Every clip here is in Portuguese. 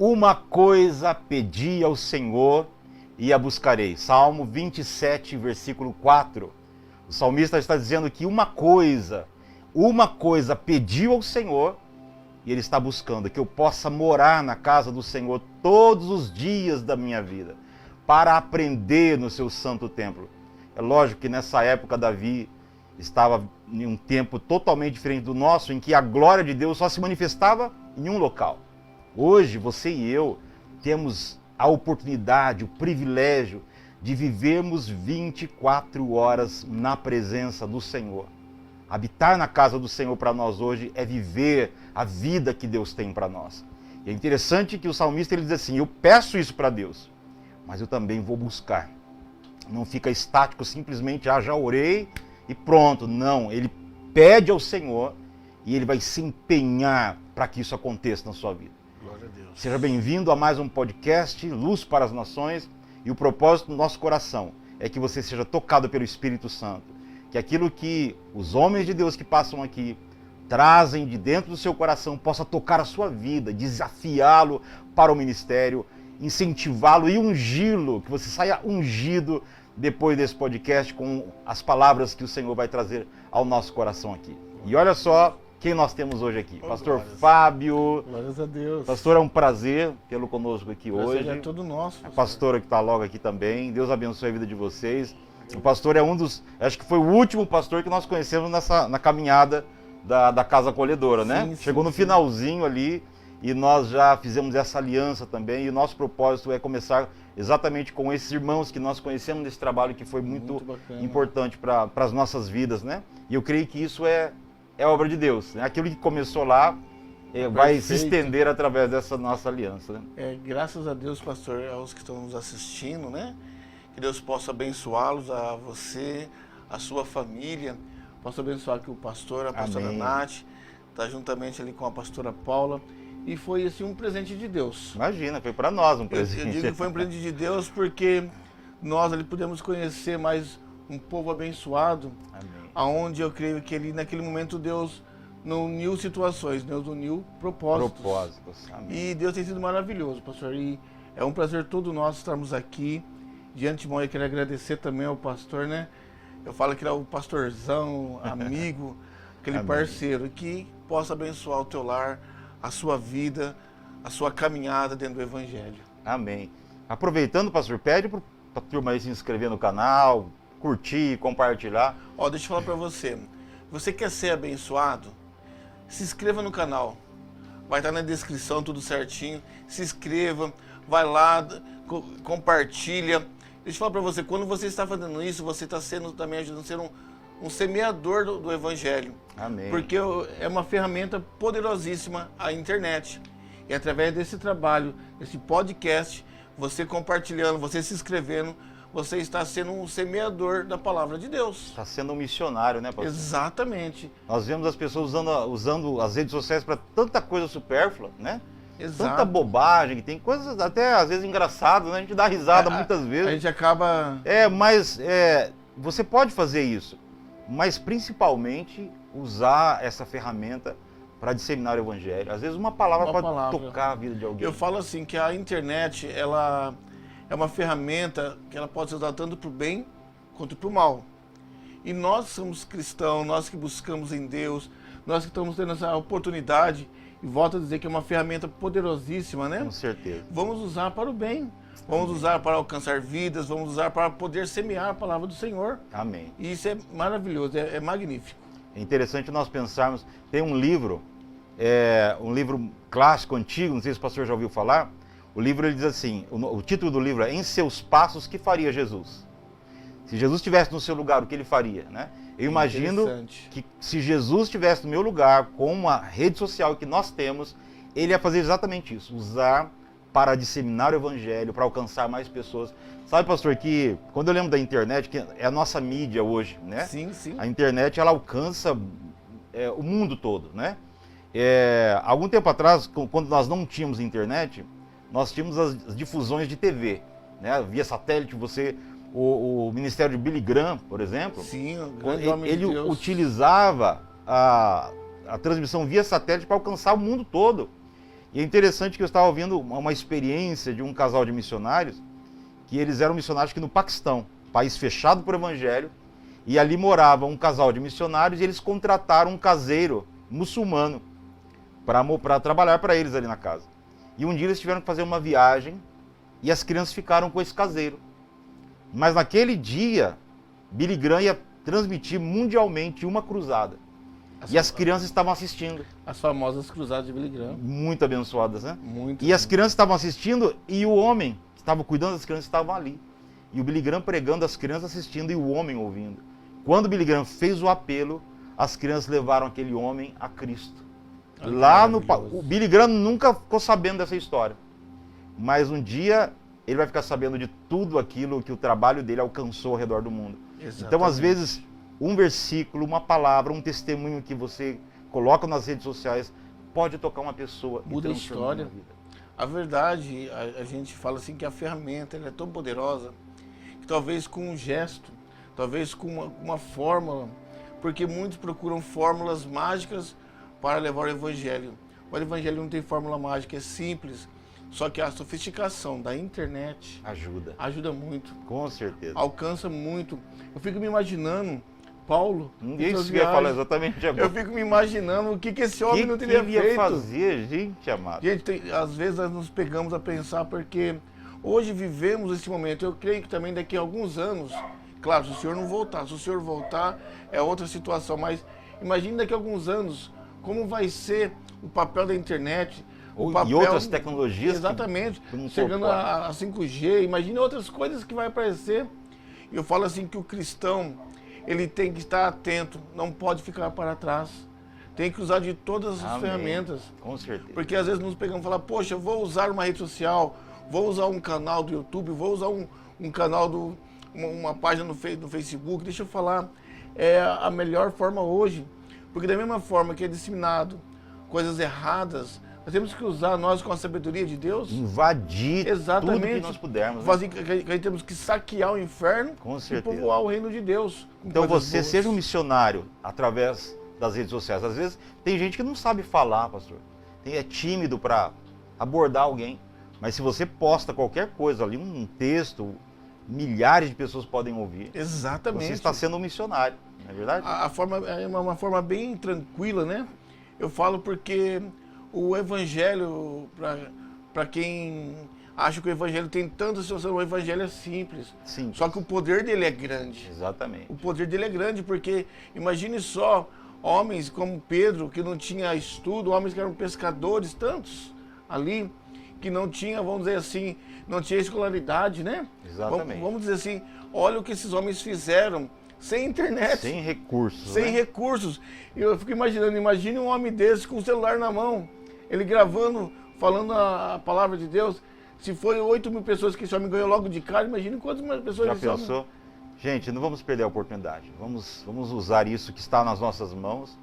Uma coisa pedi ao Senhor e a buscarei. Salmo 27, versículo 4. O salmista está dizendo que uma coisa pediu ao Senhor e ele está buscando, que eu possa morar na casa do Senhor todos os dias da minha vida, para aprender no seu santo templo. É lógico que nessa época Davi estava em um tempo totalmente diferente do nosso, em que a glória de Deus só se manifestava em um local. Hoje, você e eu temos a oportunidade, o privilégio de vivermos 24 horas na presença do Senhor. Habitar na casa do Senhor para nós hoje é viver a vida que Deus tem para nós. E é interessante que o salmista ele diz assim, eu peço isso para Deus, mas eu também vou buscar. Não fica estático, simplesmente, já orei e pronto. Não, ele pede ao Senhor e ele vai se empenhar para que isso aconteça na sua vida. Glória a Deus. Seja bem-vindo a mais um podcast, Luz para as Nações, e o propósito do nosso coração é que você seja tocado pelo Espírito Santo, que aquilo que os homens de Deus que passam aqui trazem de dentro do seu coração possa tocar a sua vida, desafiá-lo para o ministério, incentivá-lo e ungí-lo, que você saia ungido depois desse podcast com as palavras que o Senhor vai trazer ao nosso coração aqui. E olha só quem nós temos hoje aqui. Pastor Fábio. Glórias a Deus. Pastor, é um prazer tê-lo conosco aqui hoje. É todo nosso. A pastora que está logo aqui também. Deus abençoe a vida de vocês. O pastor é um dos... Acho que foi o último pastor que nós conhecemos na caminhada da Casa Acolhedora, né? Sim, Chegou no finalzinho ali e nós já fizemos essa aliança também. E o nosso propósito é começar exatamente com esses irmãos que nós conhecemos nesse trabalho que foi muito importante para as nossas vidas, né? E eu creio que isso é obra de Deus, né? Aquilo que começou lá vai se estender através dessa nossa aliança, né? Graças a Deus, pastor, aos que estão nos assistindo, né? Que Deus possa abençoá-los, a você, a sua família. Possa abençoar aqui o pastor, a pastora Amém. Nath, está juntamente ali com a pastora Paula. E foi assim um presente de Deus. Imagina, foi para nós um presente. Eu digo que foi um presente de Deus porque nós ali pudemos conhecer mais um povo abençoado. Amém. Aonde eu creio que ele, naquele momento Deus não uniu situações, Deus uniu propósitos. Amém. E Deus tem sido maravilhoso, pastor. E é um prazer todo nosso estarmos aqui. De antemão eu quero agradecer também ao pastor, né? Eu falo que ele é o pastorzão, amigo, aquele Amém. parceiro que possa abençoar o teu lar, a sua vida, a sua caminhada dentro do Evangelho. Amém. Aproveitando, pastor, pede para a turma aí se inscrever no canal, curtir, compartilhar. Deixa eu falar para você. Você quer ser abençoado? Se inscreva no canal. Vai estar na descrição tudo certinho. Se inscreva, vai lá, compartilha. Deixa eu falar para você, quando você está fazendo isso, você está sendo também ajudando a ser um semeador do Evangelho. Amém. Porque é uma ferramenta poderosíssima a internet. E através desse trabalho, desse podcast, você compartilhando, você se inscrevendo, você está sendo um semeador da palavra de Deus. Está sendo um missionário, né, pastor? Exatamente. Nós vemos as pessoas usando as redes sociais para tanta coisa supérflua, né? Exato. Tanta bobagem, que tem coisas até às vezes engraçadas, né? A gente dá risada muitas vezes. A gente acaba... Mas você pode fazer isso, mas principalmente usar essa ferramenta para disseminar o Evangelho. Às vezes uma palavra pode tocar a vida de alguém. Eu falo assim, que a internet, ela é uma ferramenta que ela pode ser usada tanto para o bem quanto para o mal. E nós somos cristãos, nós que buscamos em Deus, nós que estamos tendo essa oportunidade, e volto a dizer que é uma ferramenta poderosíssima, né? Com certeza. Vamos usar para o bem, vamos usar para alcançar vidas, vamos usar para poder semear a palavra do Senhor. Amém. E isso é maravilhoso, é magnífico. É interessante nós pensarmos, tem um livro clássico, antigo, não sei se o pastor já ouviu falar. O livro ele diz assim, o título do livro é Em Seus Passos, que faria Jesus? Se Jesus estivesse no seu lugar, o que ele faria, né? Eu imagino que se Jesus estivesse no meu lugar, com uma rede social que nós temos, ele ia fazer exatamente isso, usar para disseminar o Evangelho, para alcançar mais pessoas. Sabe, pastor, que quando eu lembro da internet, que é a nossa mídia hoje, né? Sim, sim. A internet, ela alcança o mundo todo, né? Algum tempo atrás, quando nós não tínhamos internet, nós tínhamos as difusões de TV, né? Via satélite, o ministério de Billy Graham, por exemplo, sim, o grande homem de Deus, utilizava a transmissão via satélite para alcançar o mundo todo. E é interessante que eu estava ouvindo uma experiência de um casal de missionários, que eles eram missionários aqui no Paquistão, país fechado por evangelho, e ali morava um casal de missionários e eles contrataram um caseiro muçulmano para trabalhar para eles ali na casa. E um dia eles tiveram que fazer uma viagem e as crianças ficaram com esse caseiro. Mas naquele dia, Billy Graham ia transmitir mundialmente uma cruzada. E as crianças estavam assistindo. As famosas cruzadas de Billy Graham. Muito abençoadas, né? Muito. E as crianças estavam assistindo e o homem que estava cuidando das crianças estava ali. E o Billy Graham pregando, as crianças assistindo e o homem ouvindo. Quando o Billy Graham fez o apelo, as crianças levaram aquele homem a Cristo. Lá no... O Billy Graham nunca ficou sabendo dessa história. Mas um dia ele vai ficar sabendo de tudo aquilo que o trabalho dele alcançou ao redor do mundo. Exatamente. Então, às vezes, um versículo, uma palavra, um testemunho que você coloca nas redes sociais pode tocar uma pessoa. Muda a história. A verdade, a gente fala assim que a ferramenta ela é tão poderosa que talvez com um gesto, talvez com uma fórmula, porque muitos procuram fórmulas mágicas para levar o evangelho. O evangelho não tem fórmula mágica, é simples. Só que a sofisticação da internet ajuda muito. Com certeza. Alcança muito. Eu fico me imaginando, Paulo... Isso que eu ia falar exatamente agora. Eu fico me imaginando o que esse homem não teria feito. O que ele ia fazer, gente amada? Gente, às vezes nós nos pegamos a pensar porque hoje vivemos esse momento. Eu creio que também daqui a alguns anos, claro, se o senhor não voltar, se o senhor voltar é outra situação, mas imagine daqui a alguns anos como vai ser o papel da internet... E outras tecnologias. Exatamente. Chegando a 5G, imagina outras coisas que vai aparecer. E eu falo assim que o cristão, ele tem que estar atento, não pode ficar para trás. Tem que usar de todas as ferramentas. Com certeza. Porque às vezes nos pegamos e falamos, poxa, vou usar uma rede social, vou usar um canal do YouTube, vou usar um canal, uma página no Facebook. Deixa eu falar, é a melhor forma hoje. Porque da mesma forma que é disseminado coisas erradas, nós temos que usar, nós com a sabedoria de Deus, invadir tudo que nós pudermos. Fazer, que temos que saquear o inferno e povoar o reino de Deus. Então você seja um missionário através das redes sociais. Às vezes tem gente que não sabe falar, pastor. É tímido para abordar alguém. Mas se você posta qualquer coisa ali, um texto, milhares de pessoas podem ouvir. Exatamente. Você está sendo um missionário, não é verdade? A forma é uma forma bem tranquila, né? Eu falo porque... O evangelho, para quem acha que o evangelho tem tanta situação, o evangelho é simples. Simples. Só que o poder dele é grande. Exatamente. O poder dele é grande, porque imagine só homens como Pedro, que não tinha estudo, homens que eram pescadores, tantos ali, que não tinha, vamos dizer assim, não tinha escolaridade, né? Exatamente. Vamos dizer assim, olha o que esses homens fizeram. Sem internet. Sem recursos. Sem recursos. E eu fico imaginando, imagine um homem desse com o celular na mão, ele gravando, falando a palavra de Deus. Se foi 8.000 pessoas que esse homem ganhou logo de cara, imagine quantas pessoas... Já pensou? Gente, não vamos perder a oportunidade. Vamos usar isso que está nas nossas mãos,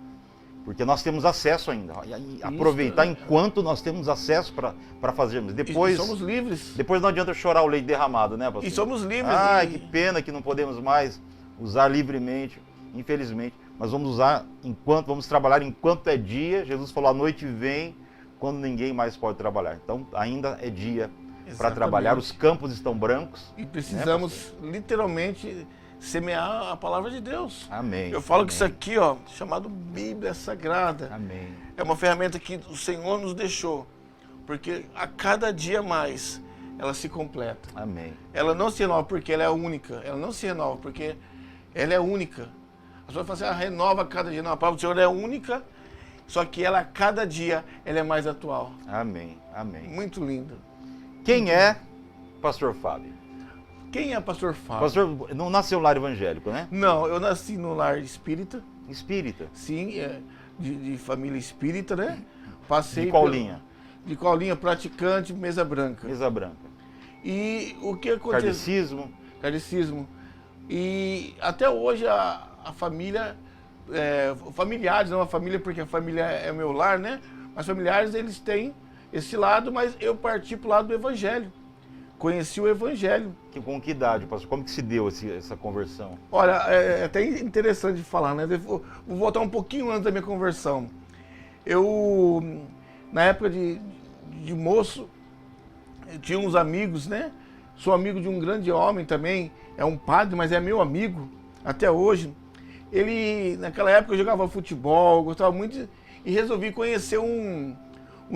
porque nós temos acesso ainda. E aproveitar enquanto nós temos acesso para fazermos. Depois, e somos livres. Depois não adianta chorar o leite derramado, né, pastor? E somos livres. Ai, que pena que não podemos mais usar livremente, infelizmente. Mas vamos usar vamos trabalhar enquanto é dia. Jesus falou, a noite vem quando ninguém mais pode trabalhar. Então ainda é dia para trabalhar, os campos estão brancos. E precisamos literalmente semear a palavra de Deus. Amém. Eu falo que isso aqui, ó, chamado Bíblia Sagrada, amém, é uma ferramenta que o Senhor nos deixou, porque a cada dia mais ela se completa. Amém. Ela não se renova porque ela é única, ela não se renova porque ela é única. As pessoas falam assim, ela renova a cada dia. Não, a palavra do Senhor é única, só que ela a cada dia ela é mais atual. Amém, amém. Muito linda. Quem é Pastor Fábio? Quem é Pastor Fábio? Pastor não nasceu no lar evangélico, né? Não, eu nasci no lar espírita. Espírita? Sim, de família espírita, né? Passei de qual linha? De qual linha? Praticante, mesa branca. Mesa branca. E o que aconteceu? Kardecismo. Kardecismo. E até hoje a família, familiares, não a família, porque a família é meu lar, né? Mas familiares, eles têm esse lado, mas eu parti pro lado do evangelho. Conheci o evangelho. Com que idade, pastor? Como que se deu essa conversão? Olha, é até interessante de falar, né? Vou voltar um pouquinho antes da minha conversão. Eu, na época de moço, eu tinha uns amigos, né? Sou amigo de um grande homem também, é um padre, mas é meu amigo até hoje. Ele, naquela época, eu jogava futebol, gostava muito e resolvi conhecer um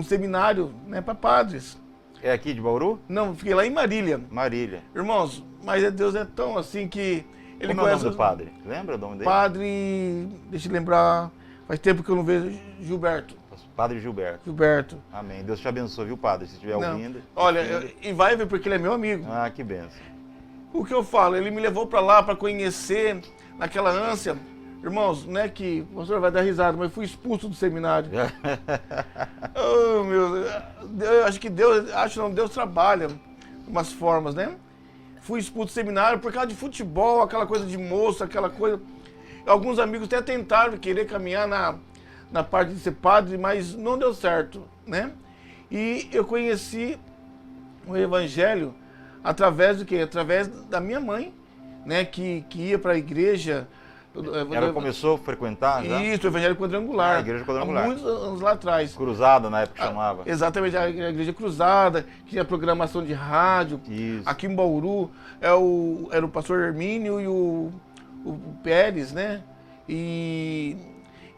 seminário, né, para padres. É aqui de Bauru? Não, fiquei lá em Marília. Marília. Irmãos, mas Deus é tão assim que ele Como é o conhece nome do padre? Lembra o nome dele? Padre, deixa eu lembrar, faz tempo que eu não vejo, Gilberto. Padre Gilberto. Gilberto. Amém. Deus te abençoe, viu, padre? Se estiver Não. ouvindo. Olha, e vai ver porque ele é meu amigo. Ah, que benção. O que eu falo, ele me levou para lá para conhecer, naquela ânsia. Irmãos, não é que o pastor vai dar risada, mas fui expulso do seminário. Oh, meu Deus, eu acho que Deus trabalha de umas formas, né? Fui expulso do seminário por causa de futebol, aquela coisa de moço, aquela coisa. Alguns amigos até tentaram querer caminhar na parte de ser padre, mas não deu certo, né? E eu conheci o evangelho através do quê? Através da minha mãe, né? Que ia para a igreja. Ela começou a frequentar já? Isso, o evangelho quadrangular. A igreja quadrangular. Há muitos anos lá atrás. Cruzada, na época chamava. Exatamente, a igreja cruzada, que tinha programação de rádio. Isso. Aqui em Bauru era o pastor Hermínio e o Pérez, né? E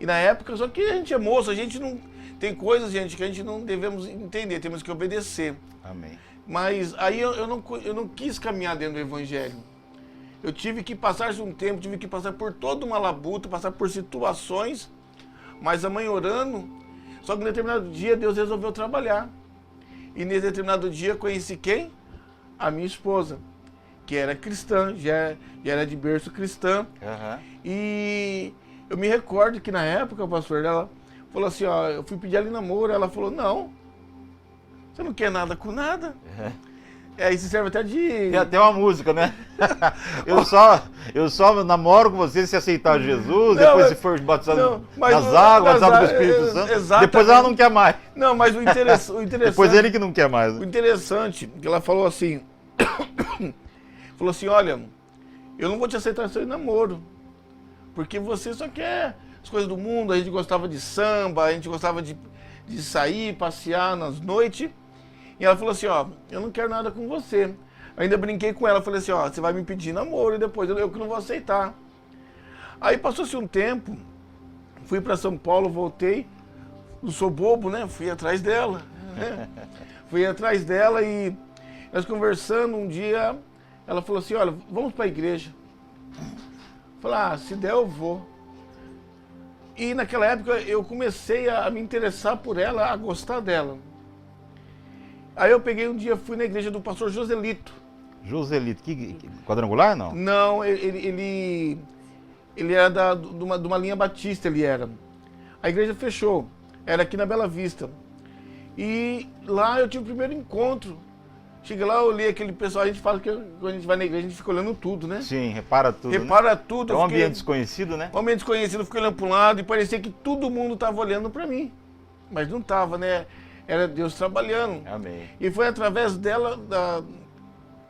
na época, só que a gente é moço, a gente não... Tem coisas, gente, que a gente não devemos entender, temos que obedecer. Amém. Mas aí eu não quis caminhar dentro do evangelho. Eu tive que passar um tempo, tive que passar por toda uma labuta, passar por situações, mas a mãe orando, só que em determinado dia Deus resolveu trabalhar. E nesse determinado dia conheci quem? A minha esposa, que era cristã, já era de berço cristã. Uhum. E eu me recordo que na época, pastor, ela falou assim, ó, eu fui pedir ela em namoro, ela falou, não, você não quer nada com nada. Isso serve até de... Tem até uma música, né? eu só namoro com você se aceitar Jesus, Não, depois se for batizado mas nas águas, batizado do águas, Espírito Santo. exatamente. Depois ela não quer mais. Não, mas o interessante... Depois ele que não quer mais. O interessante, que ela falou assim... falou assim, olha, eu não vou te aceitar seu namoro, porque você só quer as coisas do mundo, a gente gostava de samba, a gente gostava de sair, passear nas noites. E ela falou assim, ó, eu não quero nada com você. Ainda brinquei com ela, falei assim, ó, você vai me pedir namoro e depois eu que não vou aceitar. Aí passou-se um tempo, fui para São Paulo, voltei, não sou bobo, né? Fui atrás dela, né? Fui atrás dela e nós conversando um dia, ela falou assim, olha, vamos para a igreja. Falei, se der eu vou. E naquela época eu comecei a me interessar por ela, a gostar dela. Aí eu peguei um dia, fui na igreja do pastor Joselito. Joselito, quadrangular não? Não, ele era de uma linha batista, ele era. A igreja fechou, era aqui na Bela Vista. E lá eu tive o primeiro encontro. Cheguei lá, eu olhei aquele pessoal, a gente fala que quando a gente vai na igreja, a gente fica olhando tudo, né? Sim, repara tudo. Repara tudo. É um ambiente desconhecido, né? Um ambiente desconhecido, eu fiquei olhando para um lado e parecia que todo mundo estava olhando para mim. Mas não estava, né? Era Deus trabalhando. Amém. E foi através dela,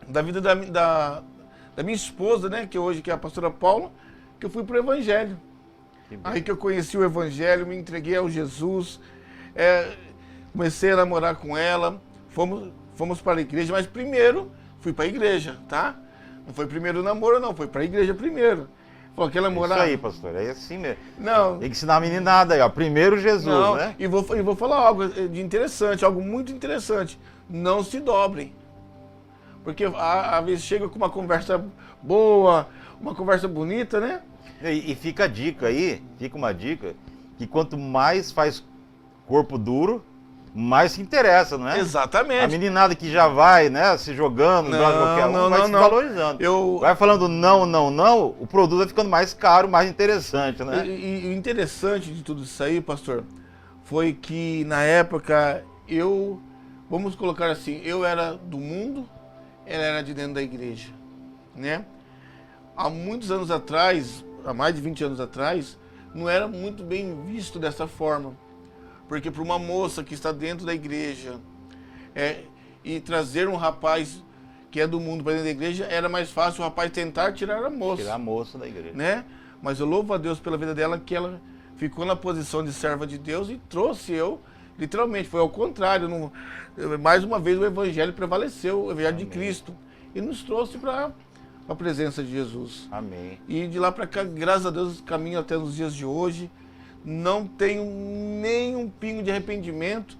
da vida da minha esposa, né? Que hoje que é a pastora Paula, que eu fui para o Evangelho. Aí que eu conheci o Evangelho, me entreguei ao Jesus, comecei a namorar com ela, fomos para a igreja, mas primeiro fui para a igreja, tá? Não foi primeiro o namoro, não, foi para a igreja primeiro. Falou, quer namorar? Isso aí, pastor, é assim mesmo. Não. Tem que ensinar a meninada aí, ó. Primeiro Jesus, não, né? E vou falar algo de interessante, algo muito interessante. Não se dobrem. Porque às vezes chega com uma conversa boa, uma conversa bonita, né? E fica a dica aí, fica uma dica, que quanto mais faz corpo duro, mais se interessa, não é? Exatamente. A meninada que já vai, né, se jogando, vai se valorizando. Vai falando não, o produto vai ficando mais caro, mais interessante, né? E o interessante de tudo isso aí, pastor, foi que na época vamos colocar assim, eu era do mundo, ela era de dentro da igreja, né? Há muitos anos atrás, há mais de 20 anos atrás, não era muito bem visto dessa forma. Porque para uma moça que está dentro da igreja e trazer um rapaz que é do mundo para dentro da igreja, era mais fácil o rapaz tentar tirar a moça. Tirar a moça da igreja. Né? Mas eu louvo a Deus pela vida dela, que ela ficou na posição de serva de Deus e trouxe eu Literalmente, foi ao contrário. Mais uma vez o Evangelho prevaleceu, o Evangelho de Cristo. E nos trouxe para a presença de Jesus. Amém. E de lá para cá, graças a Deus, caminho até nos dias de hoje. Não tenho nem um pingo de arrependimento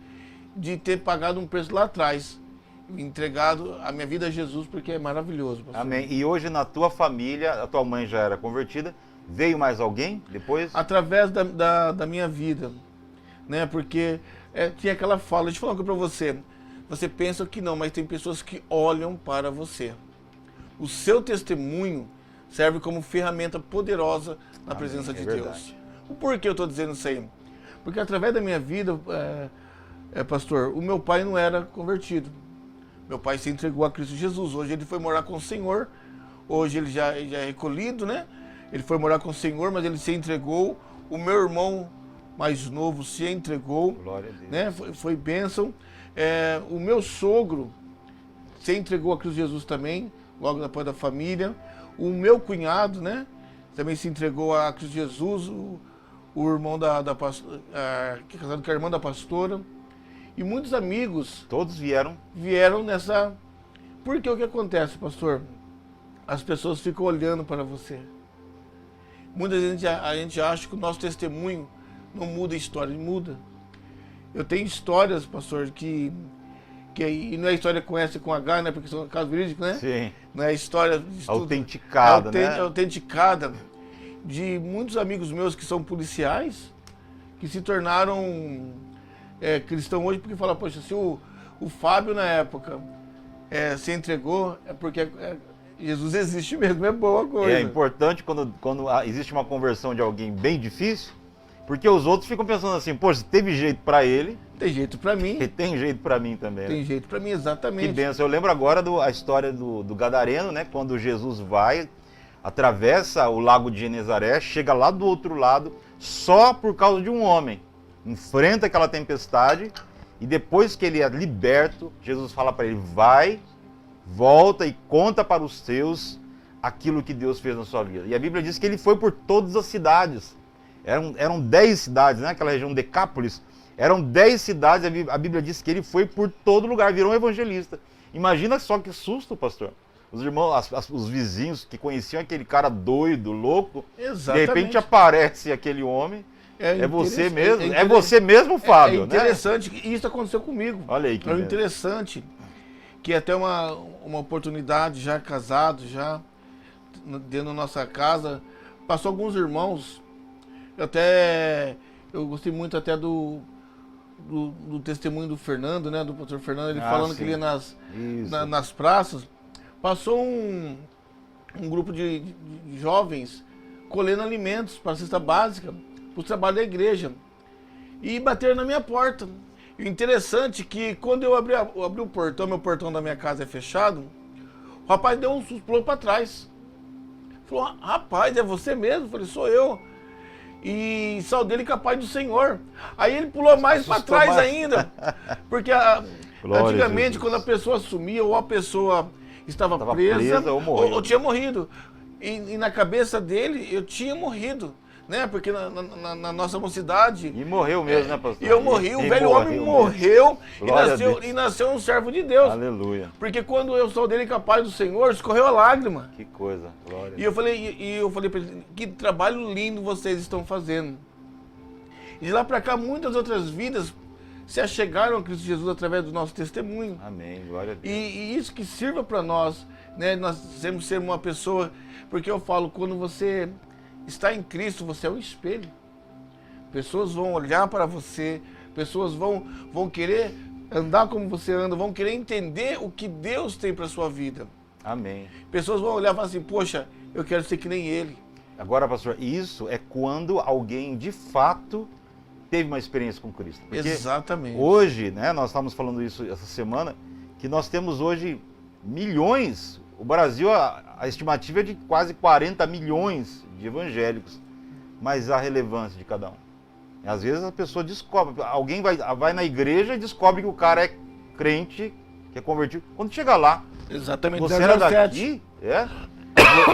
de ter pagado um preço lá atrás. Entregado a minha vida a Jesus, porque é maravilhoso. Pastor. Amém. E hoje na tua família, a tua mãe já era convertida, veio mais alguém depois? Através da minha vida, né? Porque tinha aquela fala, deixa eu falar uma coisa para você. Você pensa que não, mas tem pessoas que olham para você. O seu testemunho serve como ferramenta poderosa na presença de Deus. O porquê eu estou dizendo isso aí? Porque através da minha vida, pastor, o meu pai não era convertido. Meu pai se entregou a Cristo Jesus. Hoje ele foi morar com o Senhor. Hoje ele já é recolhido, né? Ele foi morar com o Senhor, mas ele se entregou. O meu irmão mais novo se entregou. Glória a Deus. Né? Foi bênção. O meu sogro se entregou a Cristo Jesus também, logo depois da família. O meu cunhado, né? Também se entregou a Cristo Jesus. O irmão da pastora, que é casado com a irmã da pastora. E muitos amigos... Todos vieram? Vieram nessa... Porque o que acontece, pastor? As pessoas ficam olhando para você. Muitas vezes a gente acha que o nosso testemunho não muda a história, muda. Eu tenho histórias, pastor, que e não é história com S com H, né? Porque são casos verídicos, né? Sim. Não é história de estudo. Autenticada, né? Autenticada de muitos amigos meus que são policiais, que se tornaram... cristão hoje, porque fala, poxa, se o Fábio na época se entregou, é porque Jesus existe mesmo, é boa coisa. É importante quando existe uma conversão de alguém bem difícil, porque os outros ficam pensando assim, poxa, se teve jeito para ele, tem jeito para mim. E tem jeito para mim também. Tem né? jeito para mim, exatamente. Que benção. Eu lembro agora a história do Gadareno, né? Quando Jesus vai, atravessa o lago de Genezaré, chega lá do outro lado, só por causa de um homem. Enfrenta aquela tempestade e depois que ele é liberto, Jesus fala para ele, vai, volta e conta para os teus aquilo que Deus fez na sua vida. E a Bíblia diz que ele foi por todas as cidades. Eram 10 cidades, né? Aquela região Decápolis. Eram 10 cidades, a Bíblia diz que ele foi por todo lugar, virou um evangelista. Imagina só que susto, pastor. Os irmãos, os vizinhos que conheciam aquele cara doido, louco, exatamente. De repente aparece aquele homem. É você mesmo? É você mesmo, Fábio? É interessante, né? Isso aconteceu comigo. Olha aí que interessante que até uma oportunidade, já casado, já dentro da nossa casa, passou alguns irmãos. Eu gostei muito até do testemunho do Fernando, né? Do pastor Fernando, ele falando sim. Que ele ia nas praças. Passou um grupo de jovens colhendo alimentos para a cesta básica, para o trabalho da igreja. E bateram na minha porta. E o interessante é que quando eu abri o portão, meu portão da minha casa é fechado, o rapaz deu um susto, pulou para trás. Falou, rapaz, é você mesmo? Eu falei, sou eu. E saudei ele com a paz do Senhor. Aí ele pulou mais para trás ainda. Porque antigamente, quando a pessoa sumia ou a pessoa estava presa ou tinha morrido. E na cabeça dele, eu tinha morrido. Né? Porque na nossa mocidade... E morreu mesmo, né, pastor? E eu morri, o velho homem morreu e nasceu um servo de Deus. Aleluia. Porque quando eu saudei ele com a paz do Senhor, escorreu a lágrima. Que coisa, glória. E eu falei para ele, que trabalho lindo vocês estão fazendo. E de lá para cá, muitas outras vidas se achegaram a Cristo Jesus através do nosso testemunho. Amém, glória a Deus. E isso que sirva para nós, né? Nós temos ser uma pessoa, porque eu falo, quando você está em Cristo, você é um espelho. Pessoas vão olhar para você, pessoas vão querer andar como você anda, vão querer entender o que Deus tem para a sua vida. Amém. Pessoas vão olhar e falar assim, poxa, eu quero ser que nem ele. Agora, pastor, isso é quando alguém de fato teve uma experiência com Cristo. Porque exatamente. Hoje, né, nós estamos falando isso essa semana, que nós temos hoje milhões, o Brasil, a estimativa é de quase 40 milhões de evangélicos, mas a relevância de cada um. Às vezes a pessoa descobre, alguém vai na igreja e descobre que o cara é crente, que é convertido. Quando chega lá, exatamente. você era daqui,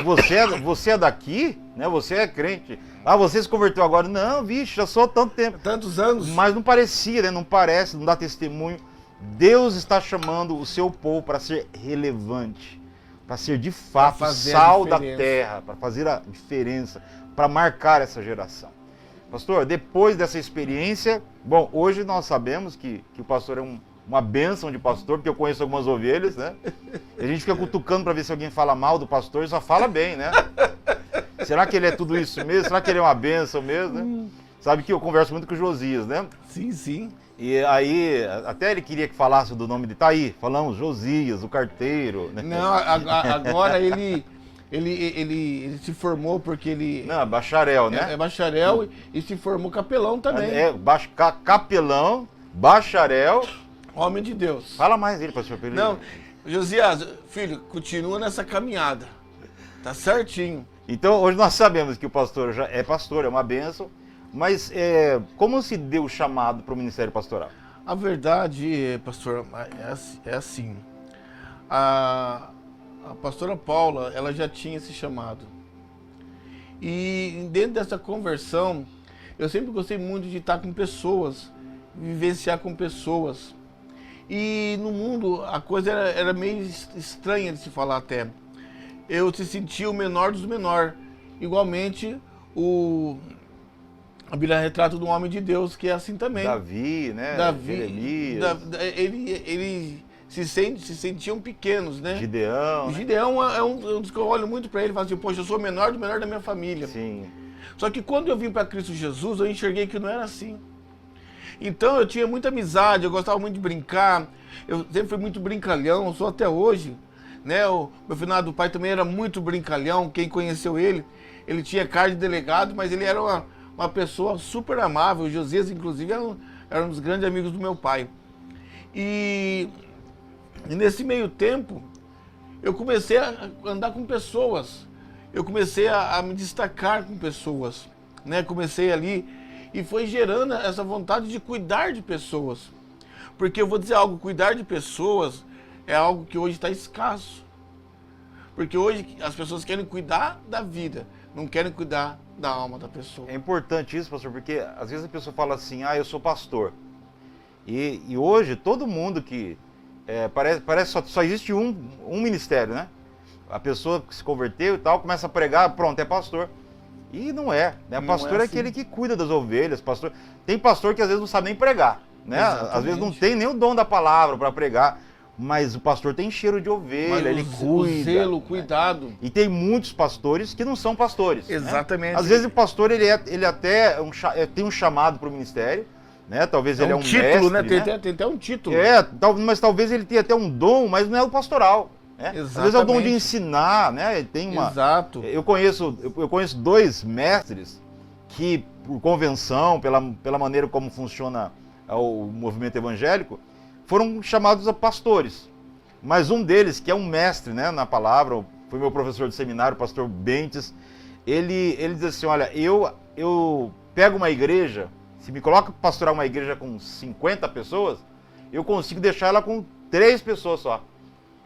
você é daqui, né? Você é crente. Ah, você se converteu agora? Não, vixe, já sou há tanto tempo. Tantos anos. Mas não parecia, né? Não parece, não dá testemunho. Deus está chamando o seu povo para ser relevante, para ser de fato sal da terra, para fazer a diferença, para marcar essa geração. Pastor, depois dessa experiência, bom, hoje nós sabemos que o pastor é uma bênção de pastor, porque eu conheço algumas ovelhas, né? E a gente fica cutucando para ver se alguém fala mal do pastor e só fala bem, né? Será que ele é tudo isso mesmo? Será que ele é uma bênção mesmo, né? Sabe que eu converso muito com o Josias, né? Sim, sim. E aí, até ele queria que falasse do nome dele. Tá aí, falamos Josias, o carteiro. Né? Não, agora ele se formou porque ele... Não, bacharel, né? É bacharel e se formou capelão também. Capelão, bacharel. Homem de Deus. Fala mais dele, pastor Pedro. Não, Josias, filho, continua nessa caminhada. Tá certinho. Então, hoje nós sabemos que o pastor já é pastor, é uma bênção. Mas como se deu o chamado para o ministério pastoral? A verdade, pastor, é assim. A pastora Paula, ela já tinha esse chamado. E dentro dessa conversão, eu sempre gostei muito de estar com pessoas, vivenciar com pessoas. E no mundo a coisa era meio estranha de se falar até. Eu se sentia o menor dos menores. Igualmente, a Bíblia retrata de um homem de Deus que é assim também. Davi, né? Davi, Jeremias. Ele se sentiam pequenos, né? Gideão. O Gideão é um dos que eu olho muito para ele e falo assim, poxa, eu sou o menor do menor da minha família. Sim. Só que quando eu vim para Cristo Jesus, eu enxerguei que não era assim. Então eu tinha muita amizade, eu gostava muito de brincar, eu sempre fui muito brincalhão, sou até hoje. Né? O meu finado pai também era muito brincalhão, quem conheceu ele tinha cara de delegado, mas ele era uma pessoa super amável. O Josias, inclusive, era um dos grandes amigos do meu pai. E nesse meio tempo, eu comecei a andar com pessoas. Eu comecei a me destacar com pessoas. Né? Comecei ali e foi gerando essa vontade de cuidar de pessoas. Porque eu vou dizer algo, cuidar de pessoas é algo que hoje está escasso. Porque hoje as pessoas querem cuidar da vida, não querem cuidar da alma da pessoa. É importante isso, pastor, porque às vezes a pessoa fala assim, eu sou pastor. E hoje todo mundo que... parece só existe um ministério, né? A pessoa que se converteu e tal, começa a pregar, pronto, é pastor. E não é, né? Pastor é aquele que cuida das ovelhas. Pastor... Tem pastor que às vezes não sabe nem pregar, né? Exatamente. Às vezes não tem nem o dom da palavra para pregar. Mas o pastor tem cheiro de ovelha, ele cuida. O zelo, o cuidado. E tem muitos pastores que não são pastores. Exatamente. Né? Às vezes o pastor ele até tem um chamado para o ministério, né? Talvez ele é um título, mestre, né? Tem até um título. Mas talvez ele tenha até um dom, mas não é o pastoral. Né? Às vezes é o dom de ensinar, né? Tem uma... Exato. Eu conheço 2 mestres que, por convenção, pela maneira como funciona o movimento evangélico, foram chamados a pastores. Mas um deles, que é um mestre, né, na palavra, foi meu professor de seminário, o pastor Bentes, ele diz assim, olha, eu pego uma igreja, se me coloca para pastorar uma igreja com 50 pessoas, eu consigo deixar ela com 3 pessoas só.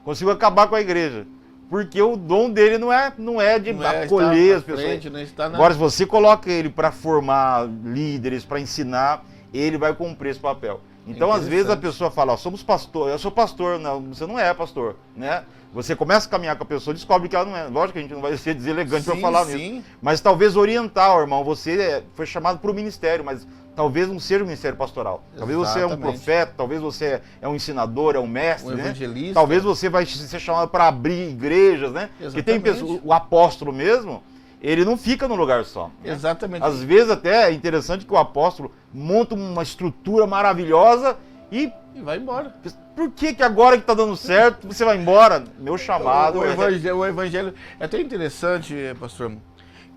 Consigo acabar com a igreja. Porque o dom dele não é de acolher as pessoas. Agora, se você coloca ele para formar líderes, para ensinar, ele vai cumprir esse papel. Então, às vezes a pessoa fala, somos pastor, eu sou pastor. Não, você não é pastor, né? Você começa a caminhar com a pessoa, descobre que ela não é. Lógico que a gente não vai ser deselegante para falar nisso. Mas talvez orientar, irmão, você foi chamado para o ministério, mas talvez não seja um ministério pastoral. Talvez você é um profeta, talvez você é um ensinador, é um mestre, um evangelista. Né? Talvez você vai ser chamado para abrir igrejas, né? Porque tem pessoas, o apóstolo mesmo, ele não fica num lugar só. Né? Exatamente. Às vezes até é interessante que o apóstolo monta uma estrutura maravilhosa e vai embora. Por que agora que está dando certo, você vai embora? Meu chamado... O evangelho é até interessante, pastor,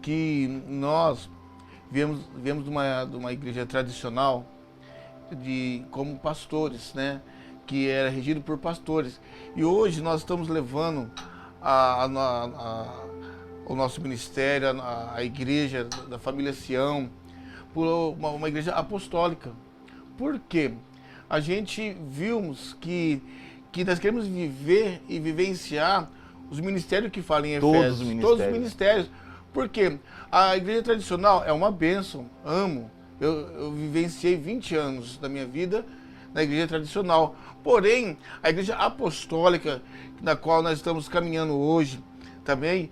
que nós viemos de uma igreja tradicional como pastores, né? Que era regido por pastores. E hoje nós estamos levando o nosso ministério, a igreja da família Sião, por uma igreja apostólica. Por quê? A gente vimos que nós queremos viver e vivenciar Os ministérios que falam em Todos Efésios. os ministérios. Todos os ministérios. Porque a igreja tradicional é uma bênção, amo. Eu vivenciei 20 anos da minha vida na igreja tradicional. Porém, a igreja apostólica, na qual nós estamos caminhando hoje, também,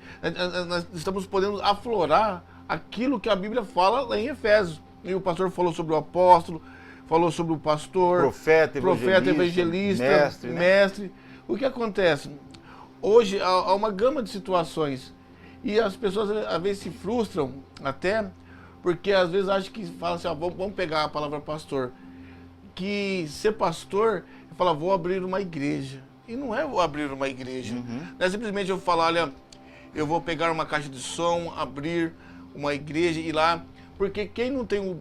nós estamos podendo aflorar aquilo que a Bíblia fala lá em Efésios. E o pastor falou sobre o apóstolo, falou sobre o pastor, Profeta, evangelista, mestre, né? mestre. O que acontece? Hoje há uma gama de situações e as pessoas às vezes se frustram até porque às vezes acham que falam assim, vamos pegar a palavra pastor, que ser pastor é falar, vou abrir uma igreja. E não é vou abrir uma igreja. Não é simplesmente eu falar, olha, eu vou pegar uma caixa de som, abrir uma igreja e ir lá, porque quem não tem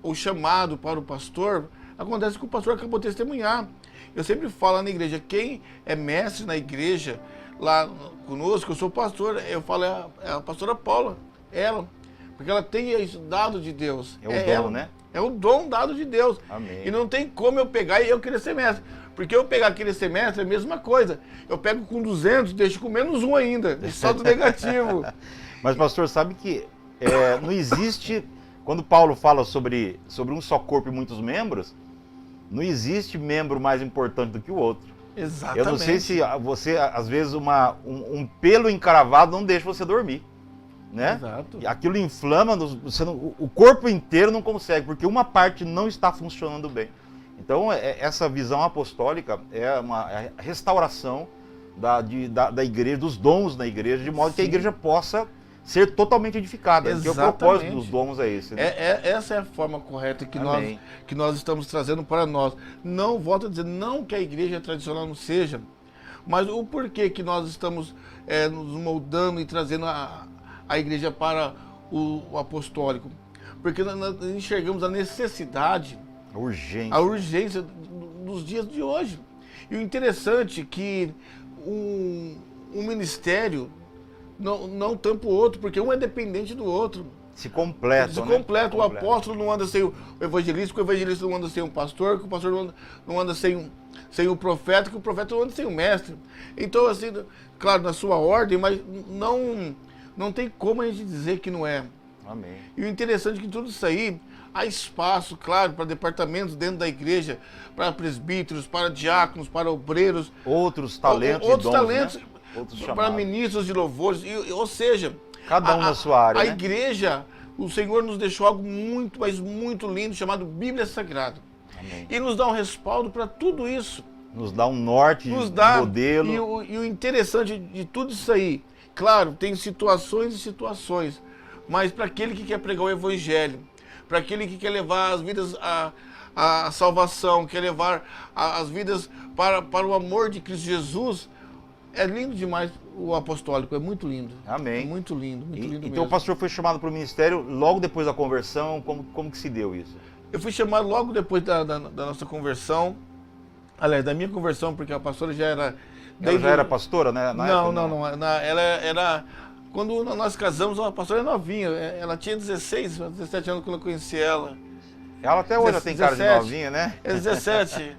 o chamado para o pastor, acontece que o pastor acabou de testemunhar. Eu sempre falo na igreja, quem é mestre na igreja, lá conosco, eu sou pastor, eu falo, é a pastora Paula, ela, porque ela tem isso dado de Deus. É o dom, ela, né? É o dom dado de Deus. Amém. E não tem como eu pegar e eu querer ser mestre. Porque eu pegar querer ser mestre é a mesma coisa. Eu pego com 200, deixo com menos um ainda, e só do negativo. Mas, pastor, sabe que não existe, quando Paulo fala sobre um só corpo e muitos membros, não existe membro mais importante do que o outro. Exatamente. Eu não sei se você, às vezes, um pelo encravado não deixa você dormir, né? Exato. Aquilo inflama, o corpo inteiro não consegue, porque uma parte não está funcionando bem. Então, essa visão apostólica é a restauração da igreja, dos dons na igreja, de modo que a igreja possa ser totalmente edificada. Porque o propósito dos dons é esse. Né? Essa é a forma correta que nós estamos trazendo para nós. Não, volto a dizer, não que a igreja tradicional não seja, mas o porquê que nós estamos nos moldando e trazendo a igreja para o apostólico. Porque nós enxergamos a necessidade, a urgência dos dias de hoje. E o interessante é que um ministério não tampa o outro, porque um é dependente do outro. Se completam, Se completa. O apóstolo não anda sem o evangelista, que o evangelista não anda sem o pastor, que o pastor não anda sem o profeta, que o profeta não anda sem o mestre. Então, assim, claro, na sua ordem, mas não tem como a gente dizer que não é. Amém. E o interessante é que tudo isso aí, há espaço, claro, para departamentos dentro da igreja, para presbíteros, para diáconos, para obreiros. Outros talentos outros e dons, talentos, né? Outros para chamados. ministros de louvores. Ou seja, Cada um na sua área, a né? igreja, o Senhor nos deixou algo muito, mas muito lindo, chamado Bíblia Sagrada. Amém. E nos dá um respaldo para tudo isso. Nos dá um norte, Nos dá, modelo. E o interessante de tudo isso aí, claro, tem situações e situações, mas para aquele que quer pregar o evangelho, para aquele que quer levar as vidas à salvação, quer levar as vidas para o amor de Cristo Jesus, é lindo demais o apostólico, é muito lindo. Amém. É muito lindo Então mesmo. o pastor foi chamado para o ministério logo depois da conversão, como que se deu isso? Eu fui chamado logo depois da nossa conversão, aliás, da minha conversão, porque a pastora já era... Ela já era pastora, né? Não. Ela era... Quando nós casamos, a pastora é novinha, ela tinha 16, 17 anos quando eu conheci ela. Ela até hoje tem cara de novinha, né? É 17.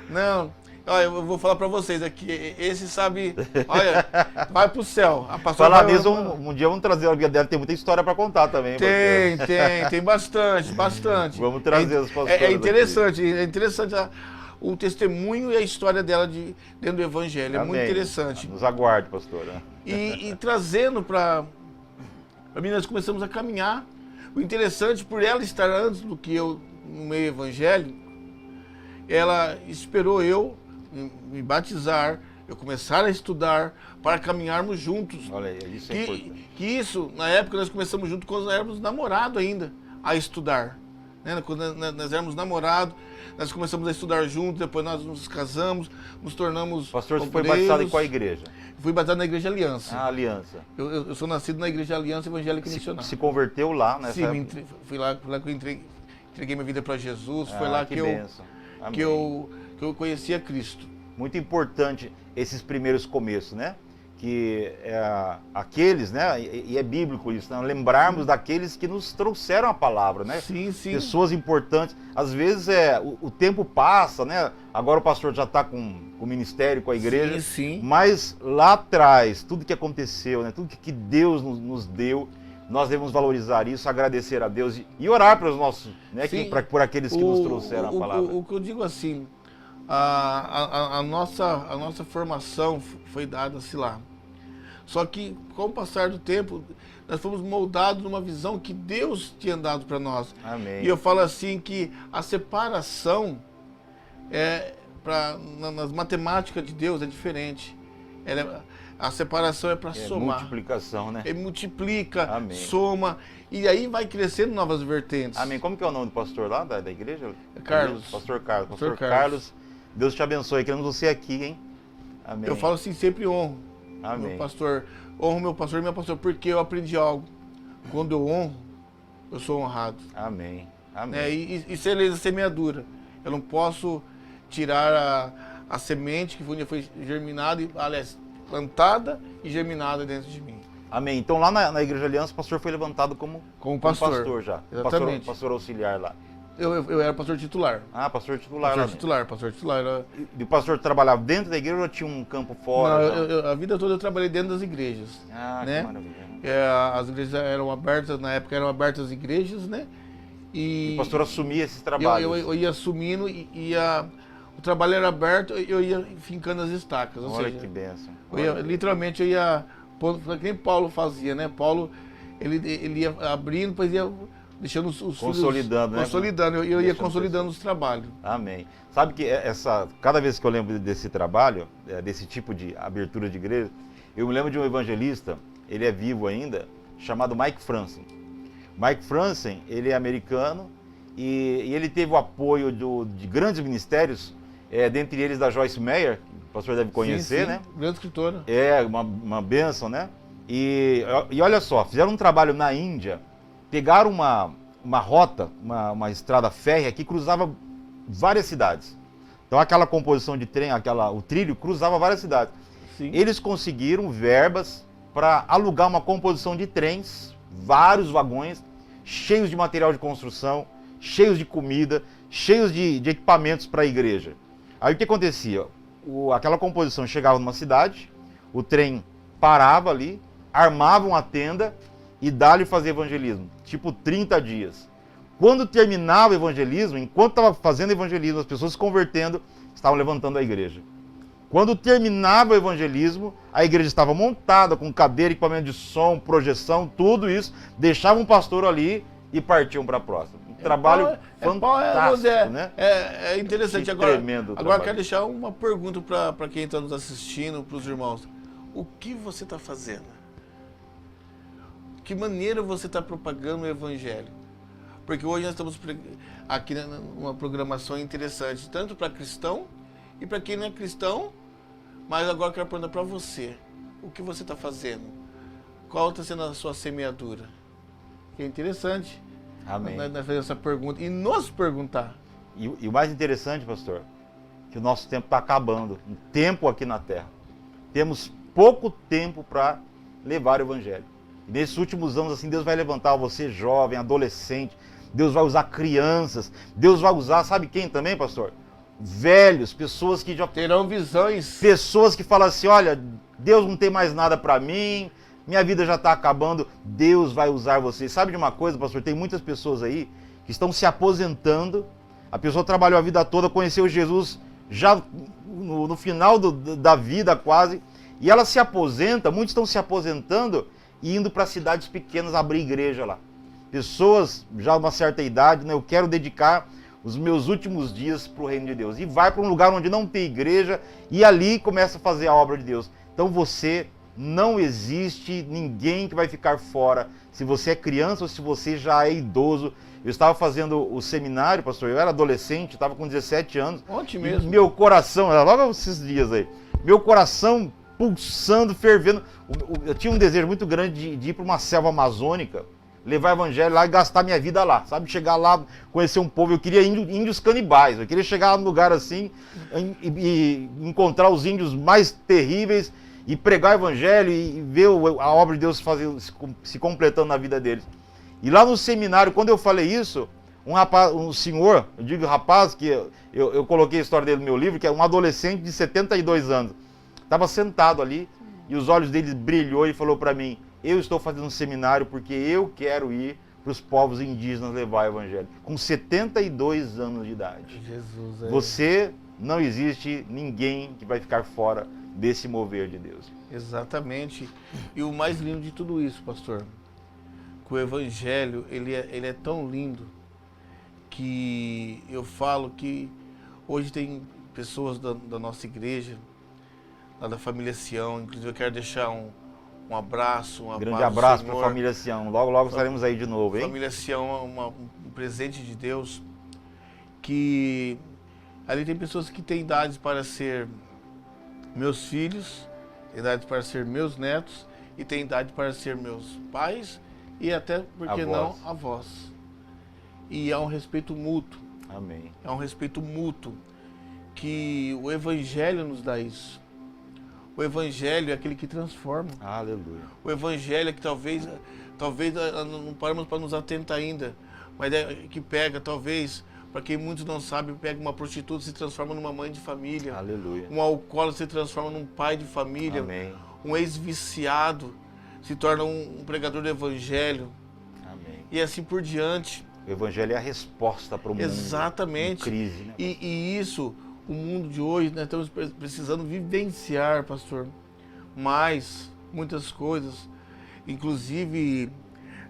Não, olha, eu vou falar pra vocês aqui, esse sabe, olha, vai pro céu. A pastora Falar nisso, um dia vamos trazer, ela deve ter muita história para contar também. Tem bastante. Vamos trazer as pastoras É interessante o testemunho e a história dela dentro do evangelho, é muito interessante. Nos aguarde, pastora. E trazendo para mim, nós começamos a caminhar. O interessante, por ela estar antes do que eu no meio evangélico, ela esperou eu me batizar, eu começar a estudar, para caminharmos juntos. Olha aí, isso é importante. Que isso, na época, nós começamos junto quando nós éramos namorados ainda, a estudar. Né? Quando nós éramos namorados, nós começamos a estudar juntos, depois nós nos casamos, nos tornamos Pastor, você foi batizado em qual igreja? Fui batizado na Igreja Aliança. Aliança. Eu sou nascido na Igreja Aliança Evangélica Missionária. Se converteu lá, né? Sim, fui lá que eu entreguei minha vida para Jesus, foi lá que eu conhecia Cristo. Muito importante esses primeiros começos, né? Que aqueles, né? E é bíblico isso, né? Lembrarmos daqueles que nos trouxeram a palavra, né? Sim. Pessoas importantes. Às vezes o tempo passa, né? Agora o pastor já está com ministério, com a igreja. Sim, sim. Mas lá atrás, tudo que aconteceu, né, tudo que Deus nos deu, nós devemos valorizar isso, agradecer a Deus e orar para os nossos, né, por aqueles que nos trouxeram a palavra. O que eu digo assim, a nossa formação foi dada-se lá. Só que, com o passar do tempo, nós fomos moldados numa visão que Deus tinha dado para nós. Amém. E eu falo assim que a separação, nas matemáticas de Deus, é diferente. A separação é para somar. Multiplicação, né? Ele multiplica, Amém. Soma, e aí vai crescendo novas vertentes. Amém. Como que é o nome do pastor lá da igreja? Carlos. Pastor Carlos. Pastor Carlos, Deus te abençoe. Queremos você aqui, hein? Amém. Eu falo assim, sempre honro. Amém. Meu pastor, honro meu pastor e minha pastora, porque eu aprendi algo. Quando eu honro, eu sou honrado. Amém. Amém. E ser semeadura. Eu não posso tirar a semente que foi germinada, aliás, plantada e germinada dentro de mim. Amém. Então lá na Igreja Aliança, o pastor foi levantado como pastor já. Exatamente. Pastor auxiliar lá. Eu era pastor titular. Ah, pastor titular. Pastor titular. E o pastor trabalhava dentro da igreja ou tinha um campo fora? Não, a vida toda eu trabalhei dentro das igrejas. Ah, né? que maravilha. As igrejas eram abertas, na época eram abertas as igrejas, né? E o pastor assumia esses trabalhos? Eu ia assumindo o trabalho era aberto, eu ia fincando as estacas. Olha que bênção. Literalmente eu ia, que nem Paulo fazia, né? Paulo, ele ia abrindo, depois ia deixando os consolidando, filhos, consolidando, eu ia consolidando os trabalhos. Amém. Sabe que cada vez que eu lembro desse trabalho, desse tipo de abertura de igreja, eu me lembro de um evangelista, ele é vivo ainda, chamado Mike Franzen. Mike Franzen, ele é americano e ele teve o apoio de grandes ministérios, dentre eles da Joyce Meyer, o pastor deve conhecer, sim, né? Grande escritora. Uma bênção, né? E olha só, fizeram um trabalho na Índia, pegaram uma rota, uma estrada férrea que cruzava várias cidades. Então aquela composição de trem, o trilho cruzava várias cidades. Sim. Eles conseguiram verbas para alugar uma composição de trens, vários vagões, cheios de material de construção, cheios de comida, cheios de equipamentos para a igreja. Aí o que acontecia? Aquela composição chegava numa cidade, o trem parava ali, armavam a tenda e dali fazia evangelismo, tipo 30 dias. Quando terminava o evangelismo, enquanto estava fazendo evangelismo, as pessoas se convertendo, estavam levantando a igreja. Quando terminava o evangelismo, a igreja estava montada com cadeira, equipamento de som, projeção, tudo isso, deixavam um pastor ali e partiam para a próxima. Um trabalho fantástico, né? É interessante. Que agora tremendo agora trabalho. quero deixar uma pergunta para quem está nos assistindo, para os irmãos. O que você está fazendo? Que maneira você está propagando o evangelho? Porque hoje nós estamos aqui numa programação interessante, tanto para cristão e para quem não é cristão, mas agora eu quero perguntar para você, o que você está fazendo? Qual está sendo a sua semeadura? Que é interessante. Amém. Nós fazer essa pergunta e nos perguntar. E o mais interessante, pastor, que o nosso tempo está acabando. Um tempo aqui na Terra. Temos pouco tempo para levar o evangelho. E nesses últimos anos, assim, Deus vai levantar você jovem, adolescente. Deus vai usar crianças. Deus vai usar, sabe quem também, pastor? Velhos, pessoas que já terão visões. Pessoas que falam assim, olha, Deus não tem mais nada para mim, minha vida já está acabando, Deus vai usar você. Sabe de uma coisa, pastor? Tem muitas pessoas aí que estão se aposentando, a pessoa trabalhou a vida toda, conheceu Jesus já no final da vida quase, e ela se aposenta, muitos estão se aposentando e indo para cidades pequenas abrir igreja lá. Pessoas já de uma certa idade, né, eu quero dedicar os meus últimos dias para o reino de Deus. E vai para um lugar onde não tem igreja e ali começa a fazer a obra de Deus. Então não existe ninguém que vai ficar fora. Se você é criança ou se você já é idoso. Eu estava fazendo o seminário, pastor, eu era adolescente, estava com 17 anos. Ontem mesmo. Meu coração, logo esses dias aí, meu coração pulsando, fervendo. Eu tinha um desejo muito grande de ir para uma selva amazônica, levar o evangelho lá e gastar minha vida lá, sabe? Chegar lá, conhecer um povo. Eu queria índios canibais, eu queria chegar num lugar assim e encontrar os índios mais terríveis e pregar o evangelho e ver a obra de Deus se completando na vida deles. E lá no seminário, quando eu falei isso, Um rapaz, um senhor, eu digo rapaz, que eu coloquei a história dele no meu livro, que é um adolescente de 72 anos. Estava sentado ali e os olhos dele brilhou e falou para mim: eu estou fazendo um seminário porque eu quero ir para os povos indígenas levar o evangelho. Com 72 anos de idade. Jesus, Você, não existe ninguém que vai ficar fora desse mover de Deus. Exatamente. E o mais lindo de tudo isso, pastor, que o evangelho, ele é tão lindo que eu falo que hoje tem pessoas da nossa igreja, lá da família Sião, inclusive eu quero deixar um abraço, Grande abraço para a família Sião. Logo, logo estaremos aí de novo, hein? Família Sião é um presente de Deus, que ali tem pessoas que têm idades para ser meus filhos, idade para ser meus netos, e tem idade para ser meus pais e até, por que não, avós. E há um respeito mútuo. Amém. É um respeito mútuo que o Evangelho nos dá isso. O Evangelho é aquele que transforma. Aleluia. O Evangelho é que talvez não paramos para nos atentar ainda, mas é que pega, talvez, para quem muitos não sabem, pega uma prostituta e se transforma numa mãe de família. Aleluia. Um alcoólatra se transforma num pai de família. Amém. Um ex-viciado se torna um pregador do Evangelho. Amém. E assim por diante. O Evangelho é a resposta para o mundo. Exatamente. Em crise, né? E isso, o mundo de hoje, nós estamos precisando vivenciar, pastor, mais muitas coisas. Inclusive,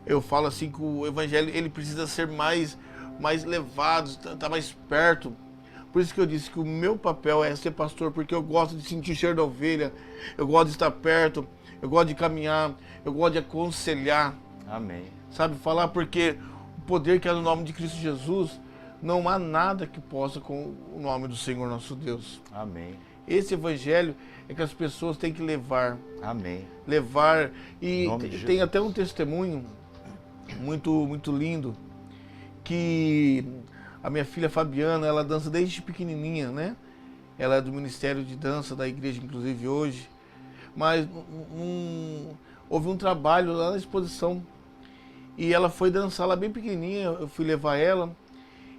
eu falo assim que o Evangelho ele precisa ser mais levado, tá mais perto. Por isso que eu disse que o meu papel é ser pastor, porque eu gosto de sentir o cheiro da ovelha, eu gosto de estar perto, eu gosto de caminhar, eu gosto de aconselhar. Amém. Sabe, falar, porque o poder que é no nome de Cristo Jesus, não há nada que possa com o nome do Senhor nosso Deus. Amém. Esse evangelho é que as pessoas têm que levar. Amém. Levar. E tem Jesus. Até um testemunho muito lindo, que a minha filha Fabiana, ela dança desde pequenininha, né? Ela é do Ministério de Dança da igreja, inclusive hoje. Mas houve um trabalho lá na exposição. E ela foi dançar lá bem pequenininha, eu fui levar ela.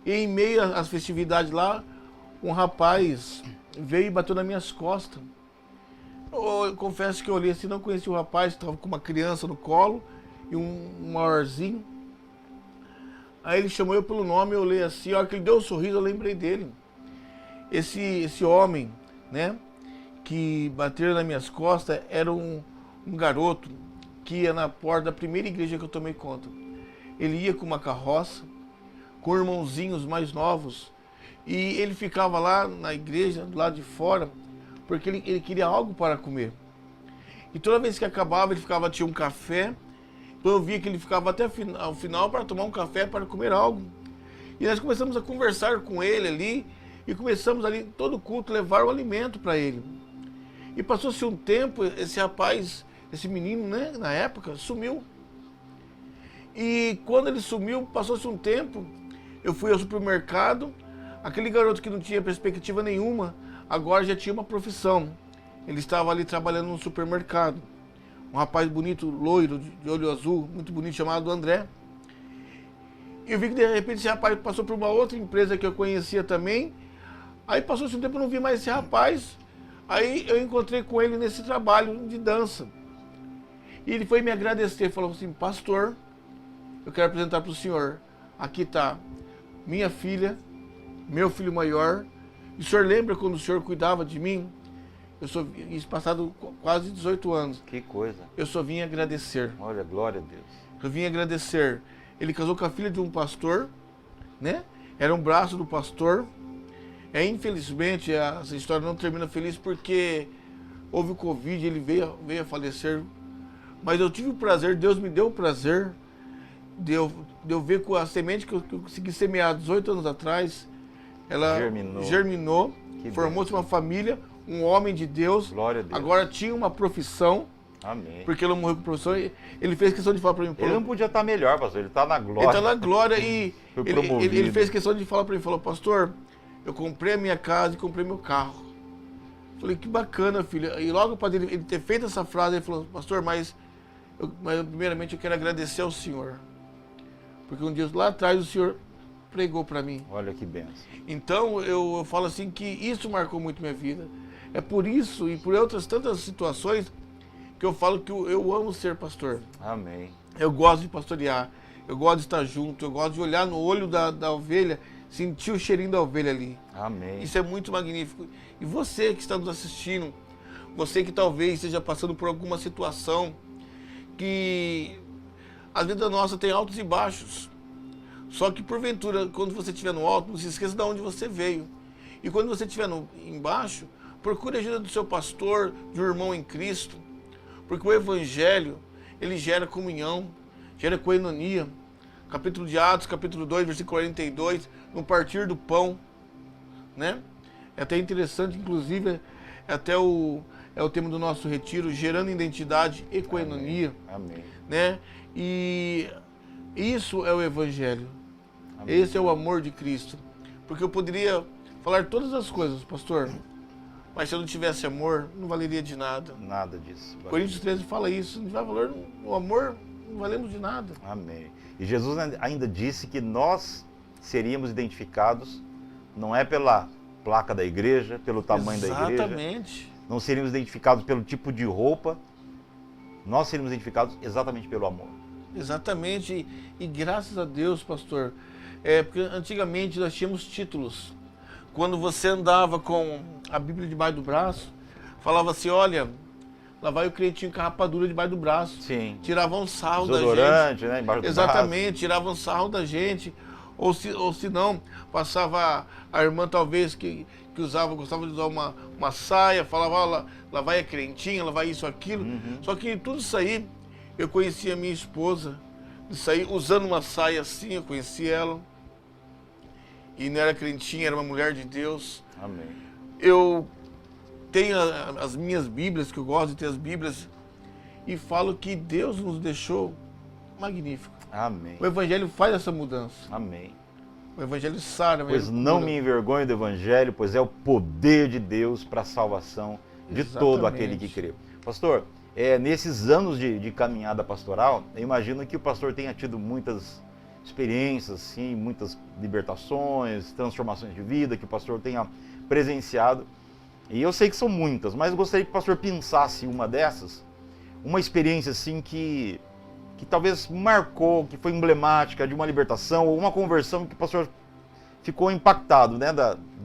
E em meio às festividades lá, um rapaz veio e bateu nas minhas costas. Eu confesso que eu olhei assim, não conheci o rapaz, estava com uma criança no colo e um maiorzinho. Aí ele chamou eu pelo nome, eu olhei assim, a hora que ele deu um sorriso, eu lembrei dele. Esse homem, né, que bateu nas minhas costas, era um garoto que ia na porta da primeira igreja que eu tomei conta. Ele ia com uma carroça, com irmãozinhos mais novos, e ele ficava lá na igreja, do lado de fora, porque ele queria algo para comer. E toda vez que acabava, ele tinha um café, então eu via que ele ficava até ao final para tomar um café, para comer algo. E nós começamos a conversar com ele ali, e começamos ali, todo culto, levar o alimento para ele. E passou-se um tempo, esse rapaz, esse menino, né, na época, sumiu. E quando ele sumiu, passou-se um tempo, eu fui ao supermercado, aquele garoto que não tinha perspectiva nenhuma, agora já tinha uma profissão. Ele estava ali trabalhando no supermercado. Um rapaz bonito, loiro, de olho azul, muito bonito, chamado André. E eu vi que de repente esse rapaz passou por uma outra empresa que eu conhecia também. Aí passou-se um tempo, eu não vi mais esse rapaz. Aí eu encontrei com ele nesse trabalho de dança. E ele foi me agradecer, falou assim: pastor, eu quero apresentar para o senhor. Aqui está minha filha, meu filho maior. E o senhor lembra quando o senhor cuidava de mim? Isso passado quase 18 anos. Que coisa. Eu só vim agradecer. Olha, glória a Deus. Eu vim agradecer. Ele casou com a filha de um pastor, né? Era um braço do pastor. Infelizmente, essa história não termina feliz porque houve o Covid, ele veio a falecer. Mas eu tive o prazer, Deus me deu o prazer de eu ver com a semente que eu consegui semear 18 anos atrás, ela germinou, formou-se uma família, um homem de Deus. Glória a Deus. Agora tinha uma profissão. Amém. Porque ele não morreu com profissão. Ele fez questão de falar para mim. Ele não podia estar melhor, pastor. Ele está na glória. Ele está na glória e ele fez questão de falar para mim. Falou: pastor, eu comprei a minha casa e comprei meu carro. Falei: que bacana, filho. E logo para ele ter feito essa frase, ele falou: pastor, mas primeiramente eu quero agradecer ao senhor. Porque um dia lá atrás o senhor pregou para mim. Olha que benção. Então eu falo assim que isso marcou muito minha vida. É por isso e por outras tantas situações que eu falo que eu amo ser pastor. Amém. Eu gosto de pastorear, eu gosto de estar junto, eu gosto de olhar no olho da ovelha, sentir o cheirinho da ovelha ali. Amém. Isso é muito magnífico. E você que está nos assistindo, você que talvez esteja passando por alguma situação que a vida nossa tem altos e baixos. Só que porventura, quando você estiver no alto, não se esqueça de onde você veio. E quando você estiver embaixo, procure a ajuda do seu pastor, de um irmão em Cristo. Porque o Evangelho, ele gera comunhão, gera coenonia. Capítulo de Atos, capítulo 2, versículo 42, no partir do pão, né? É até interessante, inclusive, é até o tema do nosso retiro, gerando identidade e coenonia. Amém. Né? E isso é o Evangelho. Amém. Esse é o amor de Cristo. Porque eu poderia falar todas as coisas, pastor, mas se eu não tivesse amor, não valeria de nada. Nada disso. Coríntios 13 fala isso, não vai valer o amor, não valemos de nada. Amém. E Jesus ainda disse que nós seríamos identificados, não é pela placa da igreja, pelo tamanho da igreja. Exatamente. Não seríamos identificados pelo tipo de roupa, nós seríamos identificados exatamente pelo amor. Exatamente. E graças a Deus, pastor, porque antigamente nós tínhamos títulos. Quando você andava com a Bíblia debaixo do braço, falava assim, olha, lá vai o crentinho com a rapadura debaixo do braço. Sim. Tiravam sarro da gente. Desodorante, né? Embaixo do Exatamente, tiravam sarro da gente. Ou se não, passava a irmã talvez que gostava de usar uma saia, falava, ó, lá vai a crentinha, lá vai isso, aquilo. Uhum. Só que tudo isso aí, eu conheci a minha esposa, isso aí, usando uma saia assim, eu conheci ela. E não era crentinha, era uma mulher de Deus. Amém. Eu tenho as minhas Bíblias, que eu gosto de ter as Bíblias, e falo que Deus nos deixou magnífico. Amém. O Evangelho faz essa mudança. Amém. O Evangelho sara. Pois não me envergonho do Evangelho, pois é o poder de Deus para a salvação de todo aquele que crê. Pastor, nesses anos de caminhada pastoral, eu imagino que o pastor tenha tido muitas experiências, sim, muitas libertações, transformações de vida, que o pastor tenha presenciado. E eu sei que são muitas, mas eu gostaria que o pastor pensasse uma dessas, uma experiência assim que talvez marcou, que foi emblemática de uma libertação ou uma conversão que o pastor ficou impactado, né,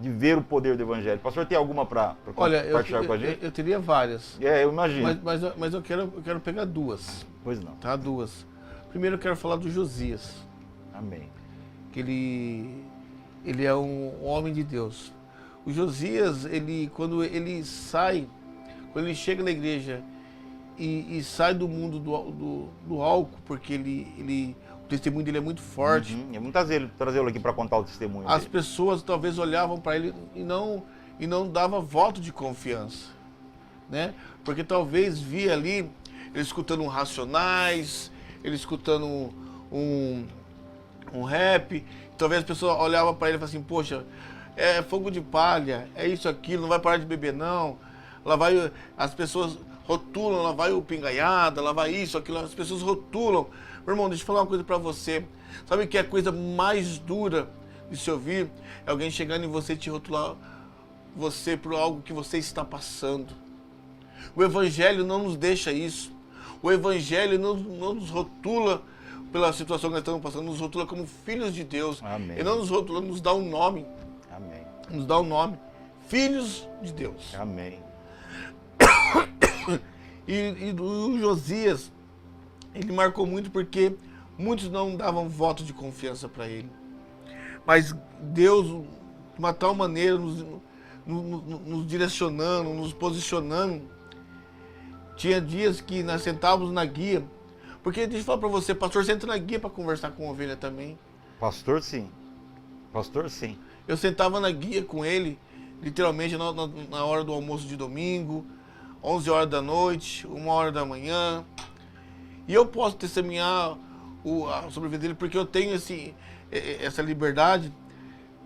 de ver o poder do Evangelho. O pastor tem alguma para compartilhar com a gente? Eu teria várias. Eu imagino. Mas eu quero pegar duas. Pois não. Tá, duas. Primeiro eu quero falar do Josias. Amém. Que ele é um homem de Deus. O Josias, quando ele chega na igreja e sai do mundo do álcool, porque o testemunho dele é muito forte. É muito trazê-lo aqui para contar o testemunho As dele. pessoas talvez olhavam para ele e não dava voto de confiança, né? Porque talvez via ali ele escutando um Racionais, ele escutando um rap. Talvez as pessoas olhavam para ele e falavam assim, poxa, é fogo de palha, é isso, aquilo, não vai parar de beber não. Lá vai, as pessoas rotulam, lá vai o pingaiada, lá vai isso, aquilo, as pessoas rotulam. Meu irmão, deixa eu falar uma coisa pra você. Sabe que a coisa mais dura de se ouvir é alguém chegando em você e te rotular você por algo que você está passando. O Evangelho não nos deixa isso. O Evangelho não nos rotula pela situação que nós estamos passando, nos rotula como filhos de Deus. Amém. Ele não nos rotula, nos dá um nome. Amém. Nos dá um nome. Filhos de Deus. Amém. E o Josias, ele marcou muito porque muitos não davam voto de confiança para ele. Mas Deus, de uma tal maneira, nos direcionando, nos posicionando. Tinha dias que nós sentávamos na guia. Porque deixa eu falar para você, pastor, senta na guia para conversar com a ovelha também. Pastor, sim. Pastor, sim. Eu sentava na guia com ele, literalmente na hora do almoço de domingo, 11 horas da noite, 1 hora da manhã. E eu posso testemunhar sobre a vida dele porque eu tenho essa liberdade.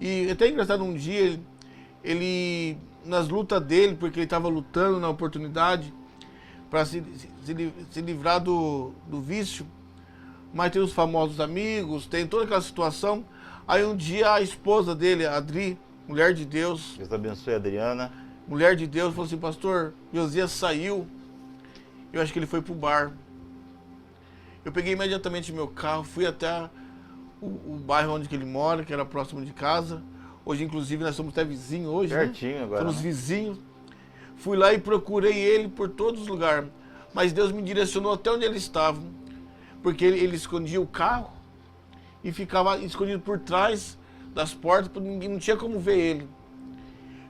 E é até engraçado, um dia, ele nas lutas dele, porque ele estava lutando na oportunidade para se livrar do vício, mas tem os famosos amigos, tem toda aquela situação. Aí um dia a esposa dele, a Adri, mulher de Deus, Deus abençoe a Adriana. mulher de Deus, falou assim, pastor, Josias saiu, eu acho que ele foi pro bar. Eu peguei imediatamente meu carro, fui até o bairro onde que ele mora, que era próximo de casa. Hoje, inclusive, nós somos até vizinhos hoje, Pertinho né? agora, Somos né? vizinhos. Fui lá e procurei ele por todos os lugares. Mas Deus me direcionou até onde ele estava. Porque ele escondia o carro e ficava escondido por trás das portas, porque ninguém não tinha como ver ele.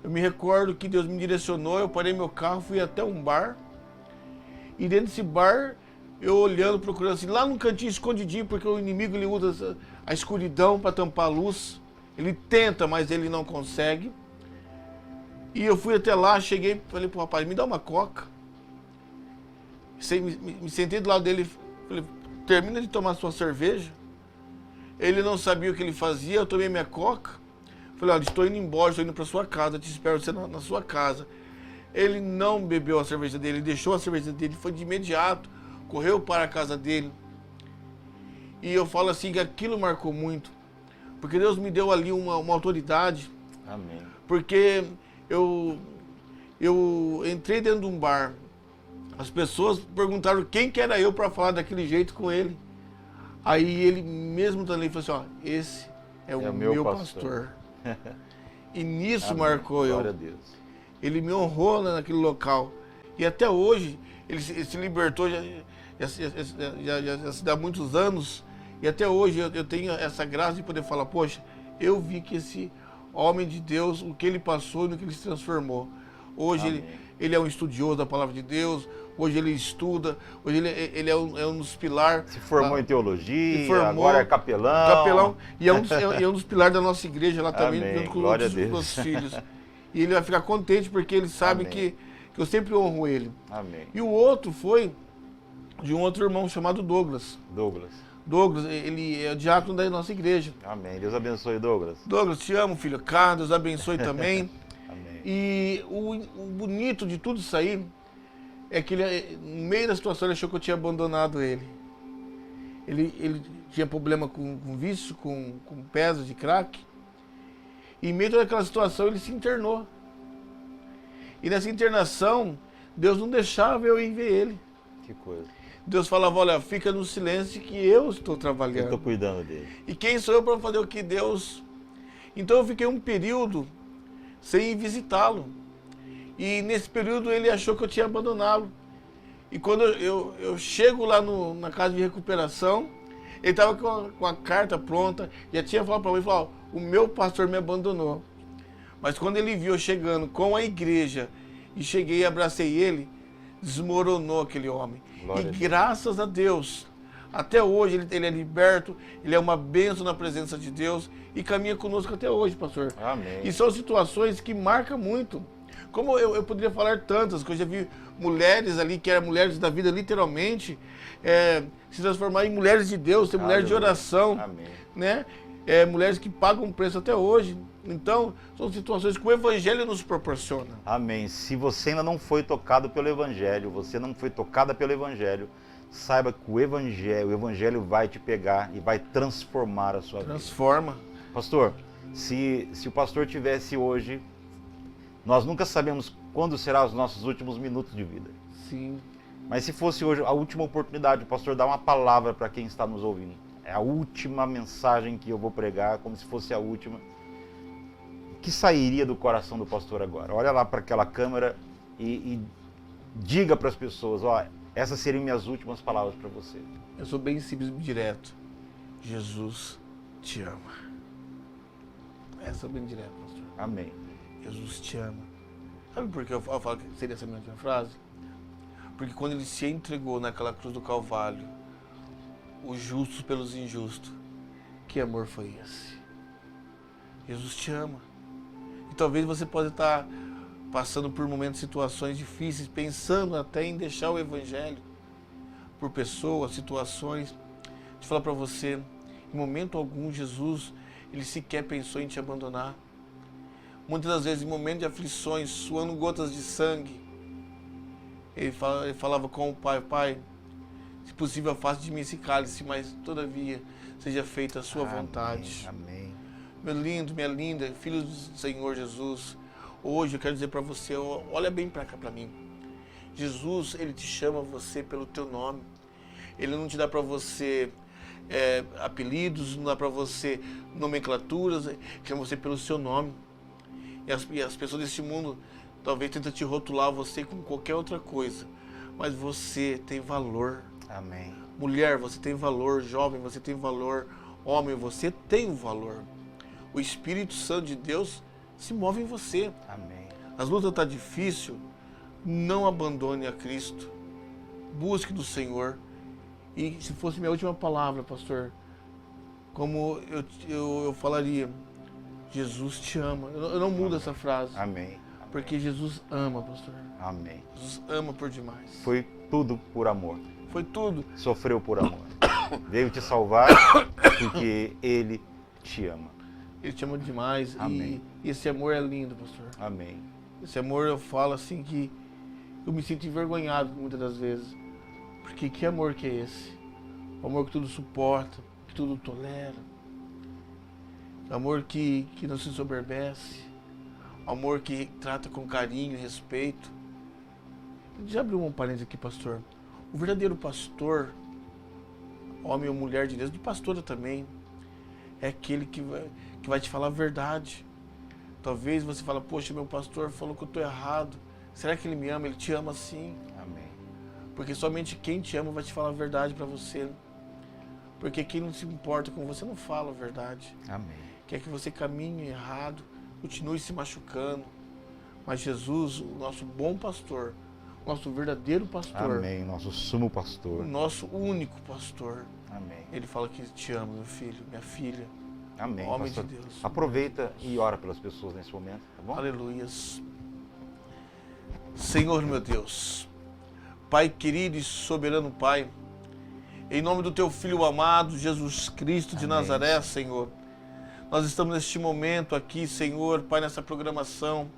Eu me recordo que Deus me direcionou, eu parei meu carro, fui até um bar. E dentro desse bar, eu olhando, procurando assim, lá num cantinho escondidinho, porque o inimigo ele usa a escuridão para tampar a luz. Ele tenta, mas ele não consegue. E eu fui até lá, cheguei, falei pro rapaz, me dá uma coca. Me sentei do lado dele, falei, termina de tomar sua cerveja. Ele não sabia o que ele fazia, eu tomei minha coca. Falei, olha, estou indo embora, estou indo para sua casa, te espero você na sua casa. Ele não bebeu a cerveja dele, ele deixou a cerveja dele, foi de imediato, correu para a casa dele. E eu falo assim que aquilo marcou muito, porque Deus me deu ali uma autoridade. Amém. Porque eu entrei dentro de um bar, as pessoas perguntaram quem que era eu para falar daquele jeito com ele. Aí ele mesmo também falou assim, ó, esse é o meu pastor. E nisso Amém. marcou eu. Glória a Deus. Ele me honrou naquele local. E até hoje, ele se libertou, já se dá muitos anos. E até hoje eu tenho essa graça de poder falar, poxa, eu vi que esse homem de Deus, o que ele passou e no que ele se transformou. Hoje ele é um estudioso da palavra de Deus, hoje ele estuda, hoje ele é um dos pilares. Se formou em teologia, formou, agora é capelão. Capelão, e é um dos pilares da nossa igreja lá também, Amém. junto com Glória os a Deus. nossos filhos. E ele vai ficar contente porque ele sabe que eu sempre honro ele. Amém. E o outro foi de um outro irmão chamado Douglas. Douglas, ele é o diácono da nossa igreja. Amém. Deus abençoe, Douglas. Douglas, te amo, filho. Cá, Deus abençoe também. Amém. E o bonito de tudo isso aí é que ele, no meio da situação, ele achou que eu tinha abandonado ele. Ele tinha problema com vício, com peso de crack. E em meio daquela situação, ele se internou. E nessa internação, Deus não deixava eu ir ver ele. Que coisa. Deus falava, olha, fica no silêncio que eu estou trabalhando. Eu estou cuidando dele. E quem sou eu para fazer o que Deus... Então eu fiquei um período sem ir visitá-lo. E nesse período ele achou que eu tinha abandonado. E quando eu chego lá na casa de recuperação, ele estava com a carta pronta, já tinha falado para mim, falou, o meu pastor me abandonou. Mas quando ele viu eu chegando com a igreja e cheguei e abracei ele, desmoronou aquele homem. Glória E graças a Deus, até hoje ele é liberto, ele é uma bênção na presença de Deus e caminha conosco até hoje, pastor. Amém. E são situações que marcam muito. Como eu poderia falar tantas, que eu já vi mulheres ali, que eram mulheres da vida, literalmente, se transformar em mulheres de Deus, ser mulheres de oração. Amém. Né? Mulheres que pagam um preço até hoje. Então, são situações que o Evangelho nos proporciona. Amém. Se você ainda não foi tocado pelo Evangelho, você não foi tocada pelo Evangelho, saiba que o Evangelho vai te pegar e vai transformar a sua vida. Transforma. Pastor, se o pastor tivesse hoje, nós nunca sabemos quando serão os nossos últimos minutos de vida. Sim. Mas se fosse hoje a última oportunidade, o pastor dá uma palavra para quem está nos ouvindo. É a última mensagem que eu vou pregar, como se fosse a última. O que sairia do coração do pastor agora? Olha lá para aquela câmera e diga para as pessoas, ó, essas seriam minhas últimas palavras para você. Eu sou bem simples e direto. Jesus te ama. Essa é bem direto, pastor. Amém. Jesus te ama. Sabe por que eu falo que seria essa minha última frase? Porque quando ele se entregou naquela cruz do Calvário, os justos pelos injustos, que amor foi esse? Jesus te ama. E talvez você possa estar passando por momentos, situações difíceis, pensando até em deixar o Evangelho por pessoas, situações. Deixa eu falar para você, em momento algum Jesus, ele sequer pensou em te abandonar. Muitas das vezes, em momentos de aflições, suando gotas de sangue, ele falava com o Pai, Pai, se possível, afaste de mim esse cálice, mas todavia seja feita a sua vontade. Amém. meu lindo, minha linda, filho do Senhor Jesus, hoje eu quero dizer para você, olha bem para cá para mim. Jesus, ele te chama você pelo teu nome. Ele não te dá para você apelidos, não dá para você nomenclaturas, ele chama você pelo seu nome. E as pessoas desse mundo talvez tentam te rotular você com qualquer outra coisa, mas você tem valor. Amém. Mulher, você tem valor. Jovem, você tem valor. Homem, você tem um valor. O Espírito Santo de Deus se move em você. Amém. As lutas estão difíceis, não abandone a Cristo. Busque do Senhor. E se fosse minha última palavra, pastor, como eu falaria, Jesus te ama. Eu não mudo essa frase. Amém. Porque Jesus ama, pastor. Amém. Jesus ama por demais. Foi tudo por amor. Foi tudo. Sofreu por amor. Veio te salvar porque Ele te ama. Ele te ama demais. Amém. E esse amor é lindo, pastor. Amém. Esse amor, eu falo assim que eu me sinto envergonhado muitas das vezes. Porque que amor que é esse? O amor que tudo suporta, que tudo tolera. O amor que não se soberbece. O amor que trata com carinho e respeito. Já abriu um parênteses aqui, pastor. O verdadeiro pastor, homem ou mulher de Deus, de pastora também, é aquele que vai te falar a verdade. Talvez você fale, poxa, meu pastor falou que eu estou errado. Será que ele me ama? Ele te ama sim. Amém. Porque somente quem te ama vai te falar a verdade para você. Porque quem não se importa com você não fala a verdade. Amém. Quer que você caminhe errado, continue se machucando. Mas Jesus, o nosso bom pastor, o nosso verdadeiro pastor, Amém. Nosso sumo pastor. o nosso único pastor, Amém. ele fala que te ama, meu filho, minha filha. Amém. Homem pastor. de Deus. Aproveita e ora pelas pessoas nesse momento, tá bom? Aleluias. Senhor meu Deus, Pai querido e soberano Pai, em nome do Teu Filho amado, Jesus Cristo de Amém. Nazaré, Senhor, nós estamos neste momento aqui, Senhor, Pai, nessa programação,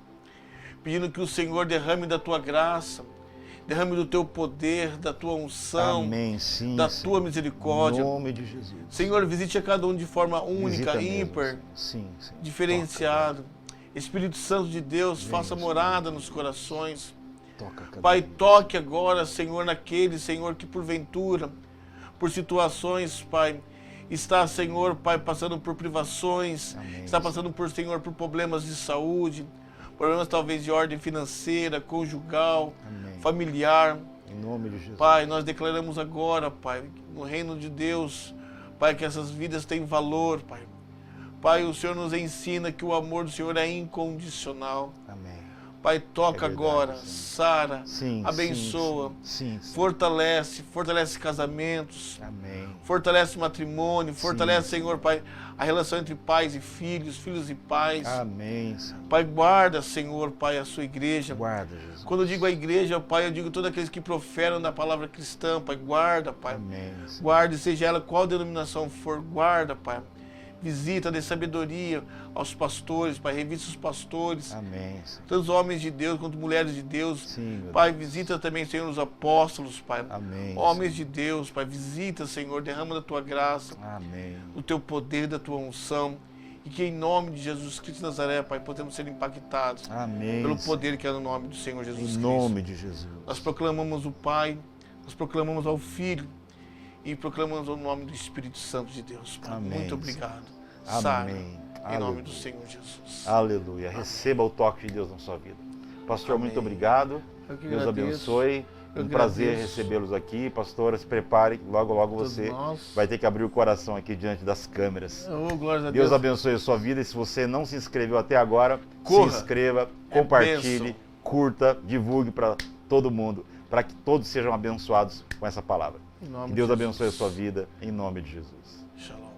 pedindo que o Senhor derrame da Tua graça, derrame do Teu poder, da Tua unção, Amém. Sim, da sim. Tua misericórdia. Em nome de Jesus. Senhor, visite a cada um de forma Visita única, mesmo, ímpar, sim, sim. diferenciado. Espírito Santo de Deus, faça Senhor. morada nos corações. Toca cada Pai, um. toque agora, Senhor, naquele, Senhor, que porventura, por situações, Pai, está, Senhor, Pai, passando por privações, Amém. está passando por, Senhor, por problemas de saúde, problemas talvez de ordem financeira, conjugal, Amém. familiar. Em nome de Jesus. Pai, nós declaramos agora, Pai, no reino de Deus, Pai, que essas vidas têm valor, Pai. Pai, o Senhor nos ensina que o amor do Senhor é incondicional. Amém. Pai, toca É verdade, agora, sim. sara, Sim, abençoa, sim, sim. fortalece casamentos, Amém. fortalece matrimônio, fortalece, sim. Senhor, Pai, a relação entre pais e filhos, filhos e pais. Amém. Senhor. Pai, guarda, Senhor, Pai, a sua igreja. Guarda, Jesus. Quando eu digo a igreja, Pai, eu digo todos aqueles que proferam da palavra cristã, Pai, guarda, Pai. Amém. Senhor. Guarde, seja ela qual denominação for, guarda, Pai. Visita, dê sabedoria aos pastores, Pai, revista os pastores, Amém. Senhor. tanto os homens de Deus quanto mulheres de Deus. Sim, meu Pai, Deus. visita também, Senhor, os apóstolos, Pai. Amém. Homens de Deus, Pai, visita, Senhor, derrama da Tua graça, Amém. do Teu poder, da Tua unção. E que em nome de Jesus Cristo de Nazaré, Pai, podemos ser impactados Amém. pelo Senhor. poder que é no nome do Senhor Jesus Em Cristo. nome de Jesus. Nós proclamamos o Pai, nós proclamamos ao Filho e proclamamos o nome do Espírito Santo de Deus. Pai. Amém, Muito Senhor. obrigado. Sara, Amém. em nome Aleluia. do Senhor Jesus. Aleluia. Receba o toque de Deus na sua vida. Pastor, Amém. muito obrigado. Eu que Deus agradeço. abençoe. Eu Um prazer agradeço. recebê-los aqui. Pastora, se prepare. Logo, logo Todos você nós. vai ter que abrir o coração aqui diante das câmeras. Oh, glórias a Deus Deus. abençoe a sua vida. E se você não se inscreveu até agora, Corra. se inscreva, É compartilhe, bênção. curta, divulgue para todo mundo, para que todos sejam abençoados com essa palavra. Em nome Que de Deus Jesus. abençoe a sua vida, em nome de Jesus. Shalom.